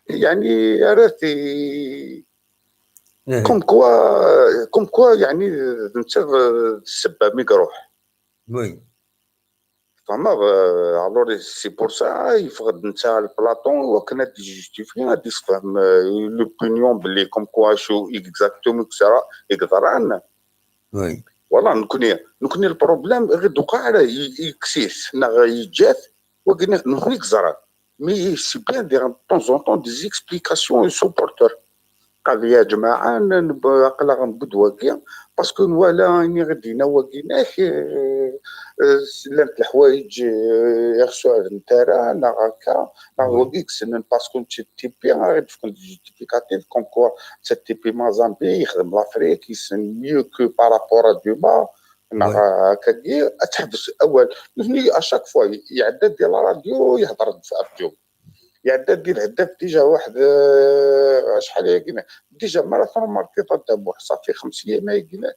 يعني عرفتي كوم كوا يعني انت السباب مي روح وي فما الوغ سي بور سا يفقد نتا البلاطون وكنا دي جوستيفي غادي تفهم لوبينيون بلي كوم كوا شو اكزاكتومون كسرا يقدر عنا وي والله نكوني البروبليم غير دوكا على يكسيس نا يجات وقلنا نخليك زرا مي سي بيان دير طون زون طون دي زيكسبليكاسيون سوبورتور قال لي يا جماعه نبقى غنبد واقيا باسكو ولا اني غدينا واقيناك لانت الحوايج يخصو على نتارا نا هكا نا واقيك سنن باسكو تي بي غادي تكون جوستيفيكاتيف كوم كوا تي بي مازامبي يخدم لافريك يسن ميو كو بارابور ديما نا هكا تحبس اول نفني اشاك فوا يعدد ديال الراديو يهضر في الراديو يعدد ديال الهداف ديجا واحد شحال يقينا ديجا ماراثون ماركي تاع صافي 5 ايام يقينا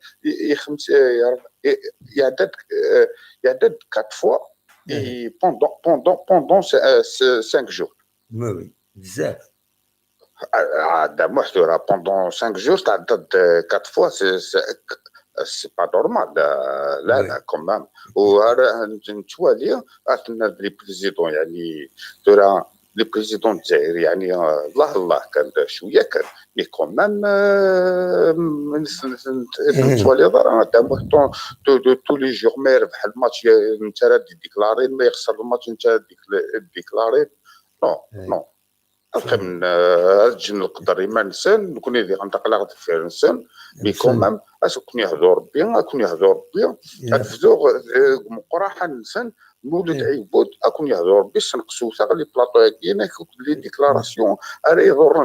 يعدد 4 فوا بوندون 5 جور وي بزاف هذا محتوى بوندون 5 جور تعدد 4 فوا سي با نورمال لا كومام وهذا نتوالي عرفنا لي بريزيدون يعني ترى لي بريزيدون الجزائر يعني الله كان شويه كان مي كومام نتوالي راه تاع تو لي جور ما يربح الماتش انت راه ديكلاري ما يخسر الماتش انت ديكلاري نو من الجن القدر ما نسان نكون اللي غنتقلا غادي في نسان مي كومام كون يهضر ربي الفزوغ مقراحه نسان مولد عيبود اكون يهضر ربي سنقصو حتى لي بلاطو كاينه لي ديكلاراسيون راه يضر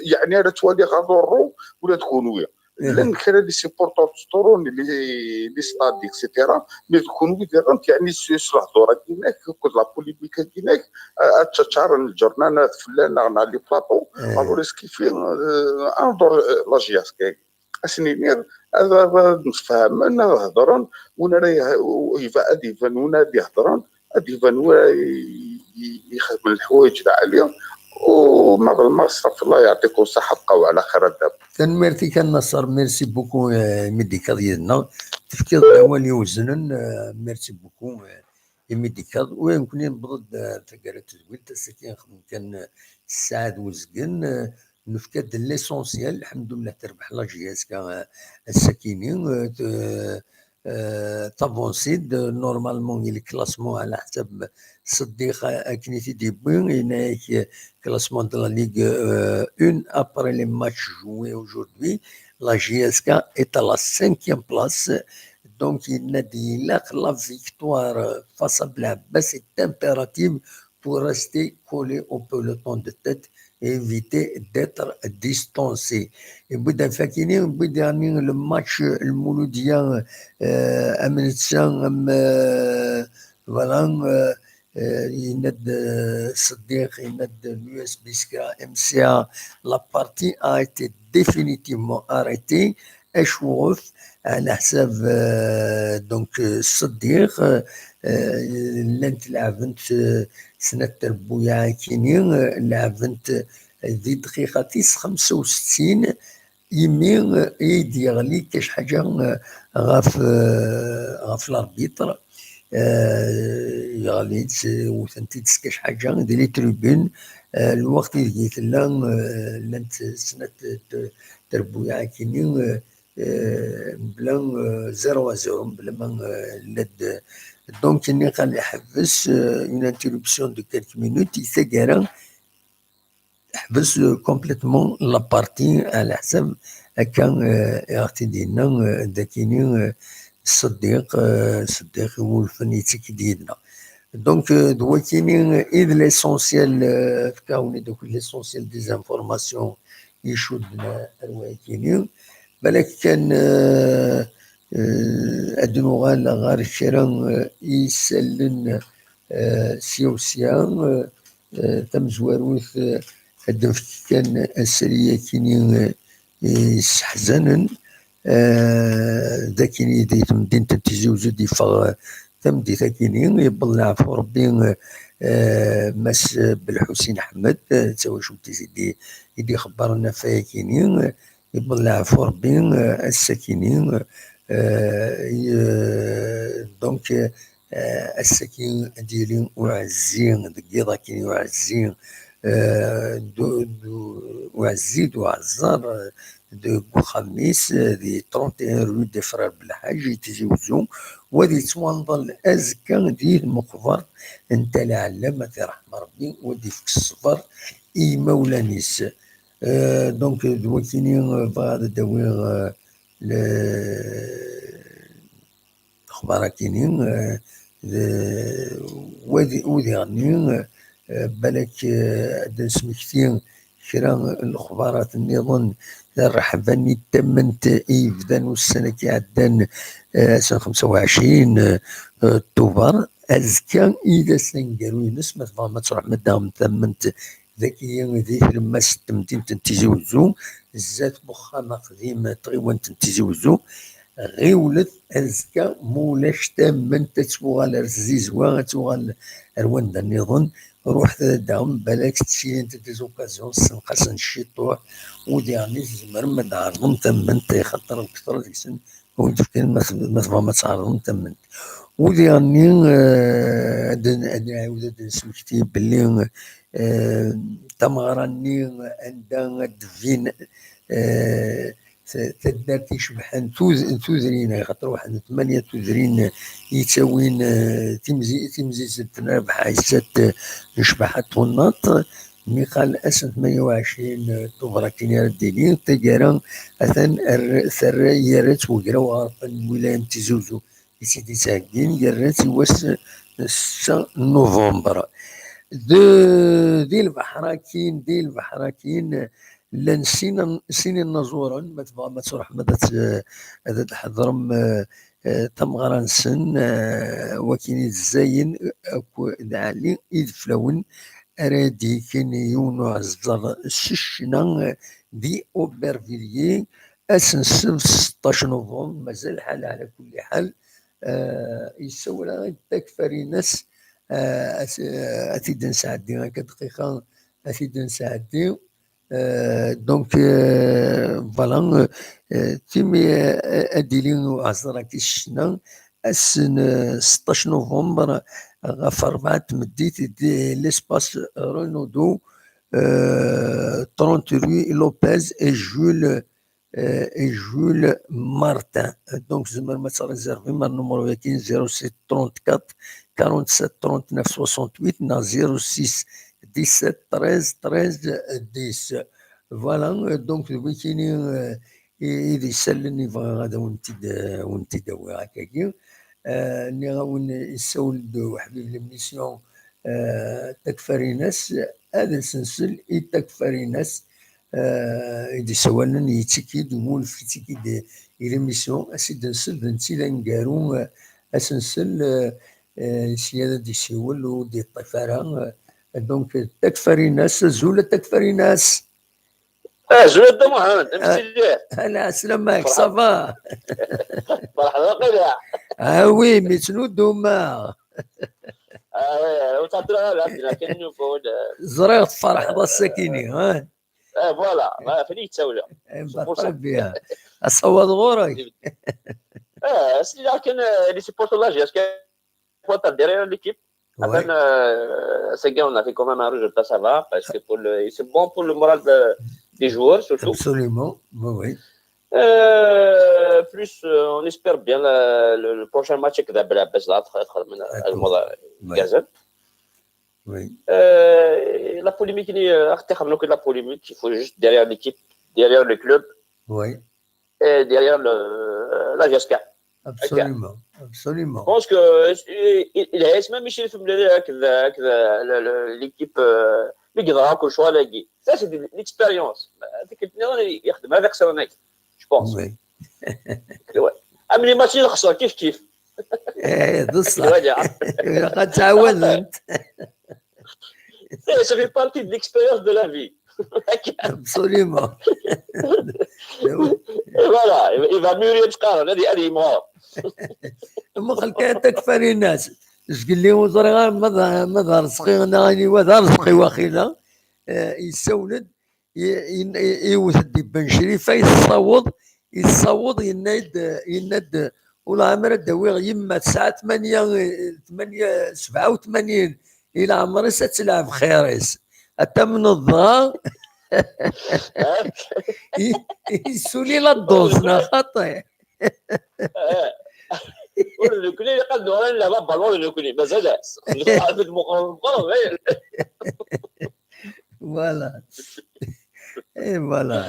يعني راه تولي غضرو ولا تكونوا لان كاين لي سيبورتور تستورون لي ستاد اكسيتيرا مي تكونوا ديرنت يعني الهضره كاينه كل لا بوليميك كاينه تشار الجورنال فلان على لي بلاطو الوغ كيفين انظر لا جياسكي اسني هذا نتفاهم انا هضران وانا يفاديفن ونا يهضران اديفن يخدم الحوايج تاع عليهم وما استغفر الله يعطيكم الصحه بقاو على خير الداب كان ميرتي كان نصر ميرسي بوكو ميديكال ديالنا تفكير هو اللي وزنن ميرسي بوكو ميديكال ويمكن نبرد تقرات تقول تسكين كان السعد وزقن نفكد ليسونسيال الحمد لله تربح لا جياس كان السكينين تافونسيد نورمالمون الكلاسمون على حسب صديق اكنيتي دي بوين هناك كلاسمون دو لا ليغ 1 ابري لي ماتش جوي aujourd'hui la GSK est à la 5e place donc il n'a dit là que la victoire face à Blabès est impérative pour rester collé au peloton de tête et éviter d'être distancé. Et Bouddha Fakini, Bouddha le match, le Mouloudien, Amelitsan, voilà, il y a de Sadiq, il y a de l'USBSK, MCA, la partie a été définitivement arrêtée. Eshwouf, à la حساب donc Sadiq, لانت لعبت سنة تربويا كينين لعبت ذي دقيقة 65 يمين يدي غلي كاش حاجة غاف الاربيتر غالي وثنتي كاش حاجة دي لي تريبين الوقت اللي جيت لانت سنة تربويا كينين بلا 0-0 بلا ما لد donc il y a une interruption de quelques minutes il s'est garé complètement la partie à la حسب كان اعتدينا داكيني صديق والفنيتي كديدنا دونك دوا كاينين إذ ليسونسيال كاوني دوك ليسونسيال دي زانفورماسيون يشدنا رواية كاينين بالك كان أدنوغال غار الشرا يسلن سيوسيا تم زواروث الدفت كان السرية كاينين يستحزنن ذاك يدي مدينة تيزي وزدي فغ تم دي ثاكينين يبلع في ربي مس بالحسين أحمد تسوي شو تزيدي يدي خبرنا فاكينين يبلع في ربي الساكنين دونك الساكين ديالي وعزين دقيقة كاين وعزين وعزيد وعزار دو خميس دي 31 رو دي فرار بالحاج يتزوجوا ودي توانضل ازكا دي المقبر انت العلامة رحمة ربي ودي في الصفر اي مولانيس دونك دوكيني بعض الدوير اخبار كاينين ودي غنين بالك دنسمكتين كرا الاخبارات النظام الرحباني تمنت يبدان السنه كي عدان سنه 25 اكتوبر ازكى اذا سنقالوا نسمة ما تروح مدام تمنت ذكيه ذي لما ستمتين تنتزوزو الزات مخامة قديمة تغيوان تنتزوزو غير ولد ازكى مولاش تمنت تسوغال الزيزوا تسوغال اروان دا النظام روح داهم بالك تشي انت ديزوكازيون سنقاس نشيطوح وديعني زمر ما تعرضهم تمنت خاطر كثر ديسن وانت كاين ما تعرضهم تمنت وديعني عاود نسمكتي باللي تمغراني عندها دفين تدارتي شبحان توذرين خاطر واحد 8 توذرين يتساوين تمزي ستنا بحاجات نشبحات والناط مي قال اسن 28 اكتوبر كاين رديني تجارا اثن الثرى يرات وقراو غارفا الولايه تزوزو سيدي ساكين يرات واس 6 نوفمبر دي البحراكين لان سين النزورا ما تروح ما تحضرم تمغران سن وكين الزاين اكو دعالي يدفلون ارادي كان يونو عزر الششنا دي اوبرفيليي اسنسل 16 نوفمبر مازال الحال على كل حال يسوي لها تكفري ناس اتيد نساعدي هكا دقيقه اتيد نساعدي دونك فوالا تيمي اديلين عزرا كيشنا السن 16 نوفمبر غف 4 مديت دي ليسباس رونودو 38 لوبيز جول مارتن دونك زعما ما تريزيرفي ما النمرو كاين 06 34 47 39 68 نا 06 17 13 13 10 فوالا دونك كاينين إذا يسلني غادا ونتي داوي هكاكي اللي غاون يسولدو حبيب الميسيون تكفري ناس هذا السلسل تكفري ناس إذا سوالنا يتكيد مول في تكيد إلى ميسيون أسيد نسل نتي لنقارو أسنسل سيادة دي سيول ودي الطفارة دونك تكفري ناس زولة تكفري ناس زود محمد امسي هلا سلامك صافا مرحبا قلع وي ميتنو دوما وتعطينا لا كان نقول زريت فرح السكيني ها فوالا ما فني تسولى بطل بها اصوت غوري سي لكن لي سيبورتو لا جي كان derrière l'équipe Ouais. Ces gars, on a fait quand même un résultat, ça va, parce que c'est bon pour le moral des joueurs, surtout. Absolument, oui. Plus, on espère bien le prochain match avec la Gazette. Oui. La polémique, la polémique, il faut juste derrière l'équipe, derrière le club, oui. et derrière la GSK. ابسوليومون ابسوليومون بونس كو العيس ما ماشي في بلاد هكذا ليكيب اللي قدرها كل شويه لاقي سا سي ليكسبيريونس هذيك اللي يخدم هذاك سيرنيك جو بونس اما لي ماتشي الخسر كيف ايه بصح قد تعود انت ça fait partie de l'expérience de la vie. Absolument. Et voilà, il va mûrir تقارن هذه مغار. اما خلك تكفري الناس اش قال لي وزري مظهر صغير ناني وظهر صغير واخينا يسولد يوث الدبان شريفه يصوض يند ولا عمر الدويغ يما 87 الى عمري ستلعب خيريس حتى من الظهر يسولي لا دوزنا خطي ولا كنا يقدروا لا لا بالون كنا مازال نعرف المقام فوالا اي فوالا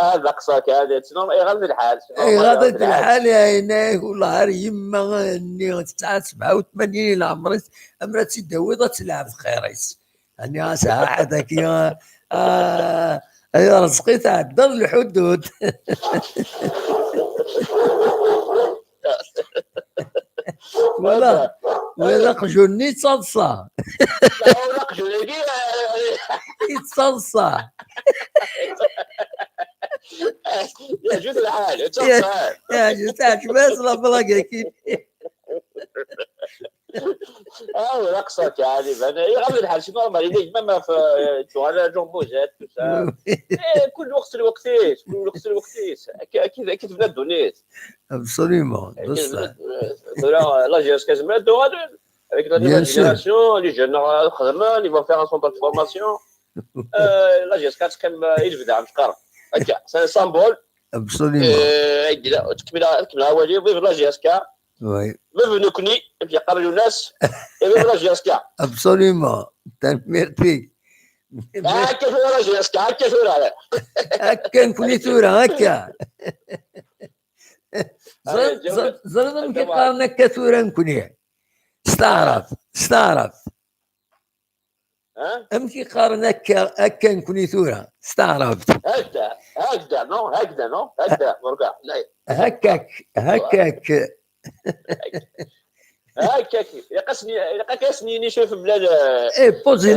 هذا قصاك هذا شنو غادي الحال غادي الحال يا هنا والله يما اني 87 الى عمري امرتي داويضه تلعب خيريس يعني ساعه هذاك يا رزقي تعدى الحدود ولا قجوني تصلصه لا قجوني يتصلصه يا جود الحال يا جود بس لا بلاقيك رقصك يعني انا غير الحال شي نورمال يديك ما في على جنبوجات كل وقت لوقتيش كل وقت لوقتيش اكيد بلا دونيت ابسوليومون لا جيس كازمات دو avec la nouvelle génération les jeunes خدمه اللي vont faire un centre de formation لا جيس كتكم يجبد مش قرا هكا سي سامبول ابسوليومون تكمل واجب ضيف لا جي اس كا وي ميم نكوني يقابلوا الناس يبيع لا جي اس كا ابسوليومون تنميرتي هكا في لا جي اس كا هكا ثوره هكا نكوني ثوره هكا زرنا كيقارنا كثوره نكوني استعرف ام كيقارن هكا نكوني ثوره استعرفت هكذا نو مرقع هكاك يقاسني نشوف بلاد بوزي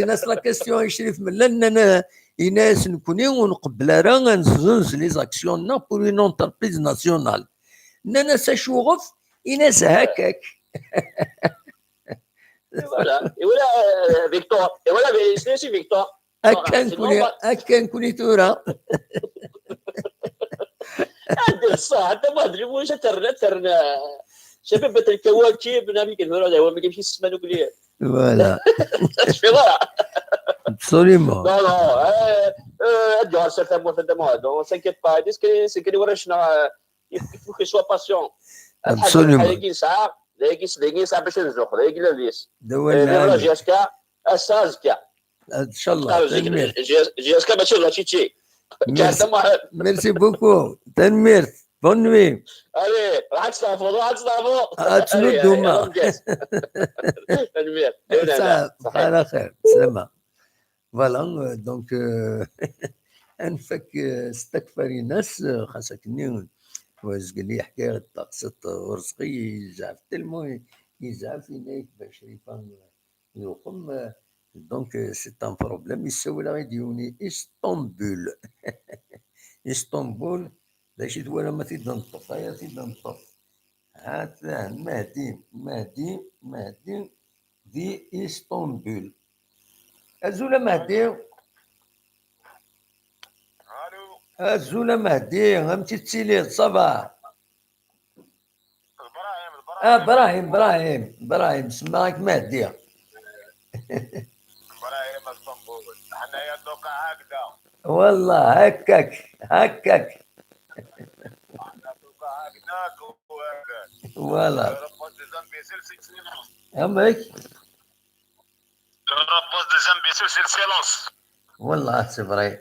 ناس لا كيستيون يشرف من لاننا الناس نكوني ونقبل راه نزوز لي زاكسيون نا بور اون انتربريز ناسيونال نانا ساشوغف الناس هكاك ولا فيكتور ولا سيسي فيكتور هكا نكوني ثوره هذا الصح حتى ما ادري واش ترنا شباب الكواكب نامي كنهضروا هو ما كيمشيش السما نوكليير فوالا اش في ضاع absolument non adore certainement on s'inquiète pas c'est que il faut qu'il soit patient absolument هيجي ساعه هيجي ساعه باش نزوق هيجي لابيس دولنا جيسكا اسازكا ان شاء الله جيسكا ماشي لا تشي ميرسي بوكو تنمير بون نوي allez راح تصافوا اتنو دوما تنمير على خير سلامة فوالا دونك انفك استكفري ناس خاصك نيون واش قال لي حكايه طقست ورزقي يزعف تلمو يزعف هناك باش يقوم دونك سي ان بروبليم يسوي لا ديوني اسطنبول باش دوله ما تنطف هي تنطف هات مهدي في اسطنبول الزوله مهدي الزوله مهدي غمتي تسيلي صباح ابراهيم سماك مهدي ابراهيم اسطنبول حنايا دوكا هكذا والله هكاك فوالا امك رابوز دي زامبيسيو سي سيلونس والله سي فري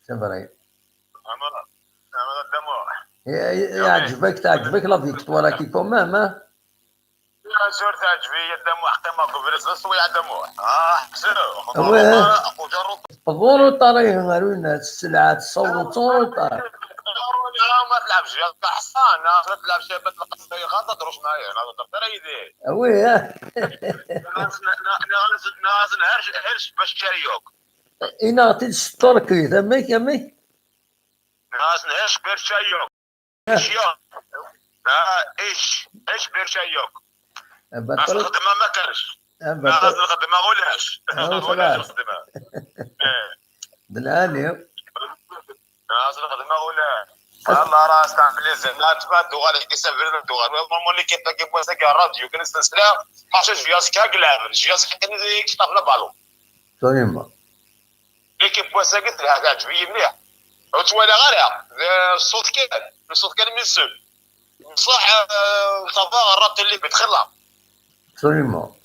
انا تعجبك لا فيكتوار كي كومام؟ لا سور تعجبي الدموع حتى ما قبل سوي الدموع حسن ضروري طريق غير السلعه تصور طريق ما تلعبش يا حصان ما تلعبش بالقصه غلط تدرش معايا انا درت ريدي ناس هرش باش شريوك انا تستركي تمك يمك ناس هرش باش شريوك ايش باش شريوك ناس الخدمه ما كانش ناس الخدمه غولاش الخدمه بالعالي ناس الخدمه غولاش الله راس تعمل زنات فات دوغال حكيسه فيرن دوغال مولي كيف بوسك الراديو كنستسلا حاجه جياسك كلام جياسك كان يكشطف لا بالو صريمه كيف بوسك قلت لها تعجبني مليح وتوالى غير الصوت كان من السل صح صفا الرابط اللي بتخلى صريمه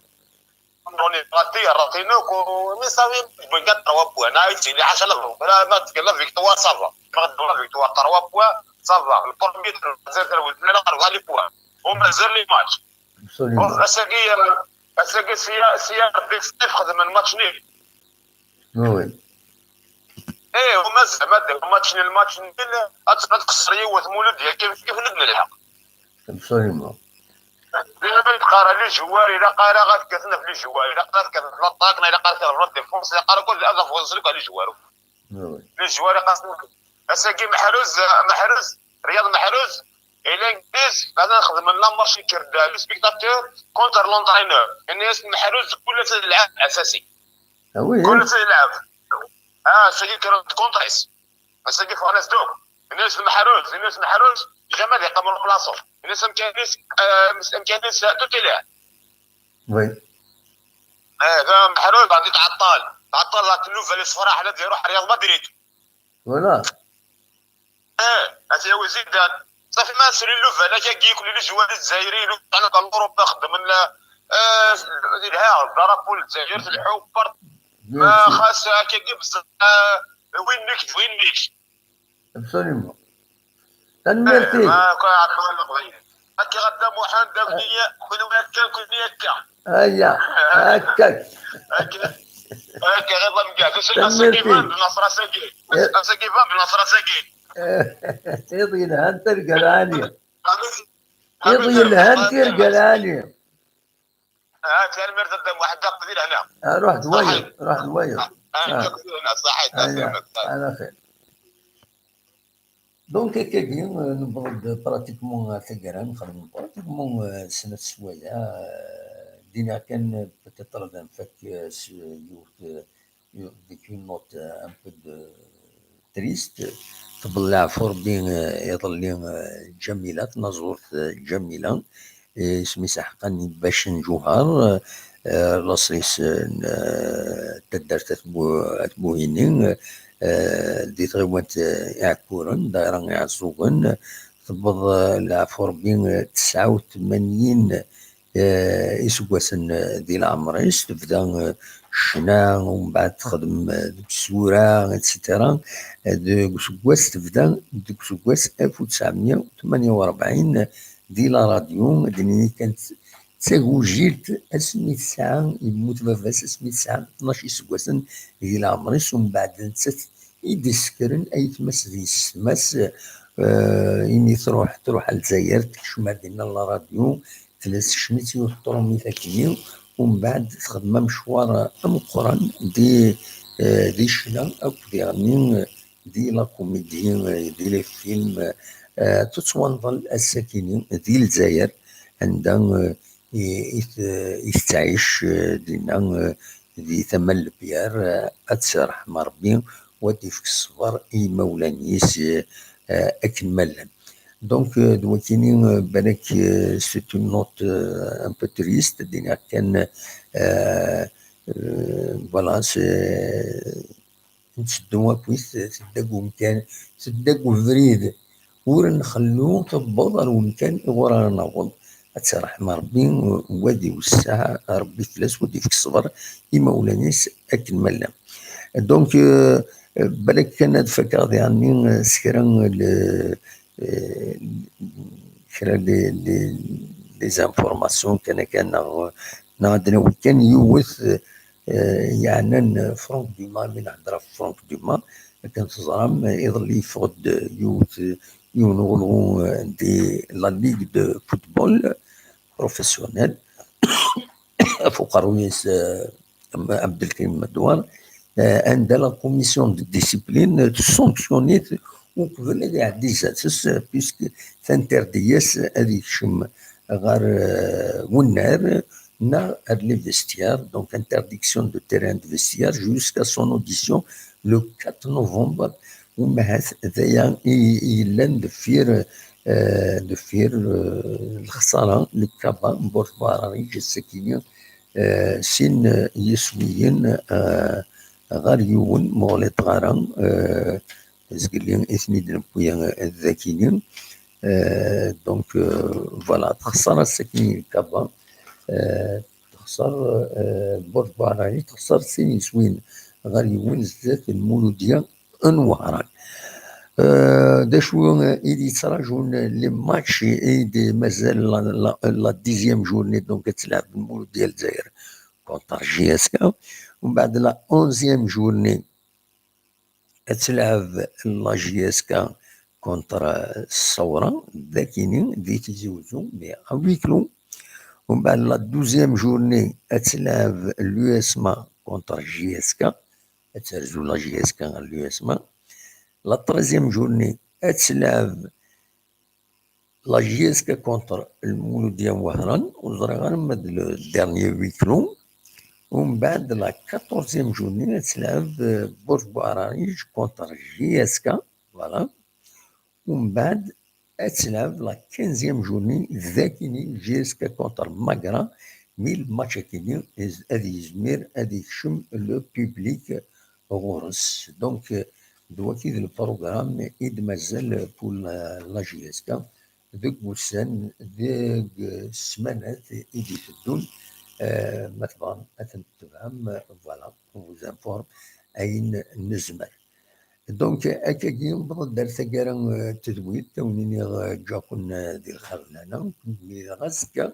نوني راتي نوك ومن صافي بنقط روابو انا عايزين لي 10 لا ما تكلم فيكتوار صافا ما فيكتوار 3 بوا صافا البروميير زاد ولا غالي بوا ومازال لي ماتش اساقي سيار ديك ستيف خدم الماتش نيل وي ومازال الماتش نيل تقصر يوث مولد كيف نبني الحق ابسوليومون دابا يتقارا لي جواري الا قارا غتكثنا في لي جواري الا قارا كان في الطاقنا الا قارا كان في الديفونس الا قارا كل هذا فوزلك على جوارو لي جواري قاسم اساكي محروز رياض محروز الى انجليز بعد نخدم لنا مارشي كيردا لو سبيكتاتور كونتر لونترينور يعني اسم محروز كل تلعب اساسي كل تلعب ساكي كانت كونتريس اساكي فاناس دوك الناس محروز جمال يقام بلاصو الناس امكانيس توتيلاه وي هذا محروز غادي تعطل لا تنوف على الصفراء حنا يروح رياض مدريد ولا هذا هو زيدان صافي ما سري اللوفه لا كي كل الجوال الجزائريين انا اوروبا خدم لنا ضربوا الجزائر في الحوبر ما خاص كي بزاف وين نيك ابسوليومون تنمرتي ما كنعرفوا هكا غدا محمد داويه كل هكا هيا هكاك غير مقعد اسكيفان بالنصر اسكيفان بالنصر اسكي يضي الهن ترقى العالية يضي الهن ترقى العالية كان مرت الدم واحد دق ديال هنا روح دوير صحيح على خير دونك كاين نبرد براتيكمون تقرا نخدم براتيكمون سنة سوايع دينا كان بتطلع فك ديك نوت ان بو تريست تبلع فوربين يظل جميلات نزور جميلة اسمي سحقاني باش نجوهر لاصيس تدرت اتبوهينين ديت غيوات يعكورن دايران يعزوغن تبض العفور بين 89 يسواسن دي العمريس تبدا شنا ومن بعد تخدم دوك السورة اتسيتيرا دوك سواس تبدا دوك سواس 1948 دي لا راديو ديني كانت تساوجيت اسمي الساعة يموت باباس اسمي الساعة 12 سواسن دي العمريس ومن بعد نسات يدسكرن اي تمس دي السماس إني تروح على الجزائر تكشمها ديالنا لا راديو ثلاث شنيت يوطروني ثاكني ومن بعد تخدم مشوار مقرن دي شنا أو دي غنين دي لا كوميدي دي لي فيلم تتوانضل الساكنين دي الجزائر عندها يستعيش دينا دي ثمن البيار أتسرح مربي ودي في الصبر اي مولانيس اكمل دونك دوكيني بالك سي اون نوت ان بو تريست دينا كان فوالا سي نسدو كويس تدقو مكان تدقو فريد ور نخلو تبضر ومكان ورا نوض اتسرح مربي وادي والساعة ربي فلاس ودي في الصبر اي مولانيس اكمل دونك بالك كان هاد فكرة يعني سكران كرا لي زانفورماسيون كان نعدنا كان يوث يعني فرانك دوما من هضره فرانك دوما كان تزرم يظل يفقد يوث يونغلو دي لا ليغ دو فوتبول بروفيسيونيل فوق رئيس عبد الكريم مدوار عند لا كوميسيون دو ديسيبلين تسونكسيونيت وقبل هذه عدي ساتس بيسك تانتردياس هذيك شم غار ونار نا لي فيستيار دونك انترديكسيون دو تيران دو فيستيار جوسكا سون اوديسيون لو 4 نوفمبر وما هذايا يلان دفير الخساره للكابا بورباري السكينه سين يسويين غار يون موليت غارا زقلين اثنين دنبويا الذاكيين دونك فوالا تخسر السكينه الكابا تخسر بورباري تخسر سين يسوين غار يون زات المولوديه انوارا دا شو إيدي تراجعون لي ماتش إيدي مازال لا ديزيام جورني دونك تلعب المولود ديال الجزائر كونتر جي اس كا ومن بعد لا اونزيام جورني تلعب لا جي اس كا كونتر الثورة ذاكيني دي تزوجو مي ويكلو ومن بعد لا دوزيام جورني تلعب اليو اس ما كونتر جي اس كا ترجو لا جي اس كا اليو اس ما لا تريزيام جورني تلعب لا جي اس كا كونتر المولودية وهران وزرا غنمد الديرنيي ويكلو ومن بعد لا 14 جورني تلعب بورج بوعرانيج كونتر جي اس كا فوالا ومن بعد تلعب لا 15 جورني ذاكيني جي اس كا كونتر ماكرا مي الماتش كيني هادي يزمير هادي يكشم لو بوبليك غورس دونك دلوقتي البروغرام إيد مازال بول لا جي اس كا دوك وسان دوك السمانات إيدي تدون مثلا أتنتبعهم فوالا وزانفورم أين نزمر دونك أكاكي نبض دار ثقارا تدويت تونيني جاكون دي الخرنانة مي غازكا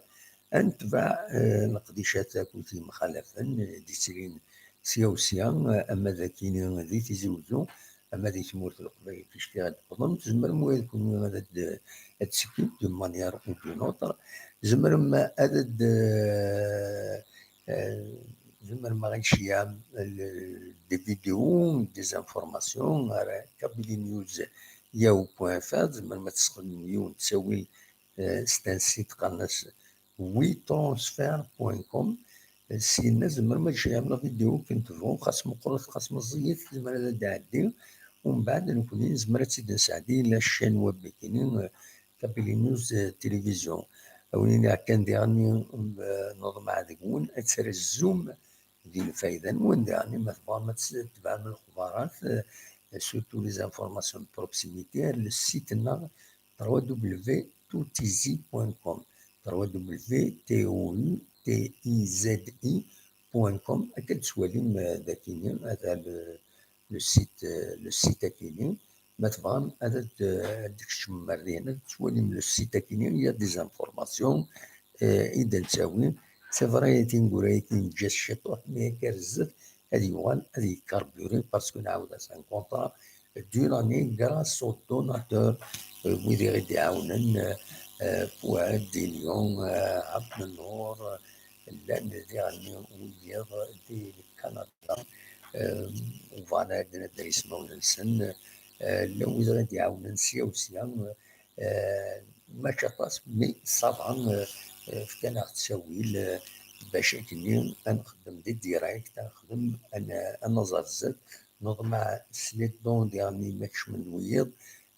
أنتبع القديشات كوتي مخالفا دي سيرين سياوسيا أما ذاكيني ذي تزوجو أما دي تمورت القبائل كيش غتقضم تزمر مو يكون هذا تسكيب دو مانيير أو دو نوتر زمر ما هذا زمر ما غنشيام دي فيديو دي زانفورماسيون كابيلي نيوز ياو بوان فار زمر ما تسخن يون تساوي ستان سيت قناص وي ترونسفير بوان كوم سينا زمر ما تشيام لا فيديو كنت فون خاص مقرط خاص مزيت زمر هذا داعدي ومن بعد نكون زمرة سيدنا سعدي لا شين ويب كاينين كابيلي نيوز تلفزيون أولين كان ديرني نظم عادقون أتسر الزوم ديال الفايدة وين ديرني مثلا ما تتبع من الخبارات سورتو لي زانفورماسيون بروكسيميتي للسيتنا www.toutizi.com www.toutizi.com أكد سواليم ذاكينين هذا لو سيت كاينين مثلا هذا ديك الشمارين تولي لو سيت كاينين يا دي زانفورماسيون اذا نساوي سي فري تنقول جا الشطوح مي كرزت هذه يوغال هذه كاربوري باسكو نعاود سان كونطرا دو لاني غراس او دوناتور ويدي غادي يعاونن فؤاد دي ليون عبد النور لان دي غني ويض دي كندا وفانا عندنا دريس مولنسن لو إذا غادي يعاوننا سياوسيا ما شطاس مي طبعا كان تساويل باش كني نخدم دي ديراكت نخدم انا زرزت نوض مع سليت دون ديالني ماكش من ويض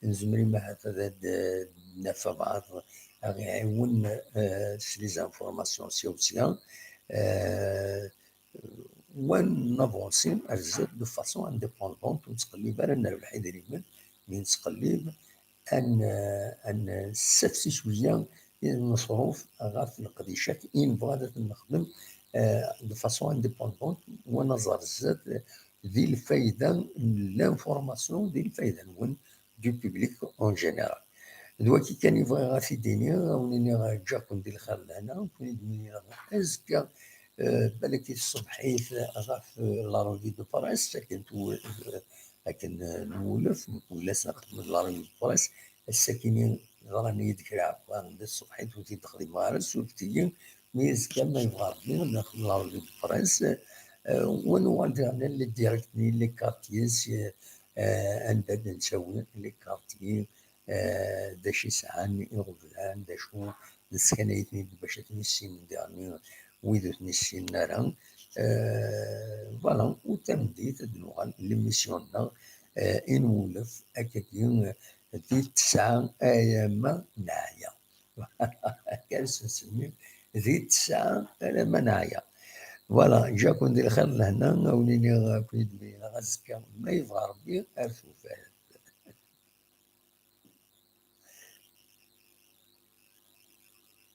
نزمري مع هذا نفع بعض غيعاون سلي زانفورماسيون سياوسيا وين نافونسي الزاد دو فاسون انديبوندونت ونتقلب انا نربح دائما من نتقلب ان نستفسي شويه المصروف غاف القديشات ان بغات نخدم دو فاسون انديبوندونت ونظر الزاد ذي الفايده لانفورماسيون ذي الفايده نون دو بوبليك اون جينيرال دلوقتي كان يبغي غاسي ديني ونيني جا كون دير الخير لهنا كون دمني ازكى بالك الصبحيت غاف لارودي دو باراس لكن نولف ولا ساقط من لارودي دو باراس الساكنين راني يذكر عند الصبحيت وتي دخلي مارس وفتي ميز كما يبغى ربي ناخذ لارودي دو باراس ونوالد انا اللي ديريكتني لي كارتيز عندنا نسوي لي كارتيز داش يسعان يغفلان داشو نسكنيتني باش تنسين ديالني ويدو تنسين نارا فوالا وتمديت دنوغان ليميسيوننا نولف هكاكي دي 9 ايام نعيا كاس نسمي دي 9 ايام نعيا فوالا جا كون دير خير لهنا وليني كون يدمي غازكا ما يبغى ربي ارثو فيه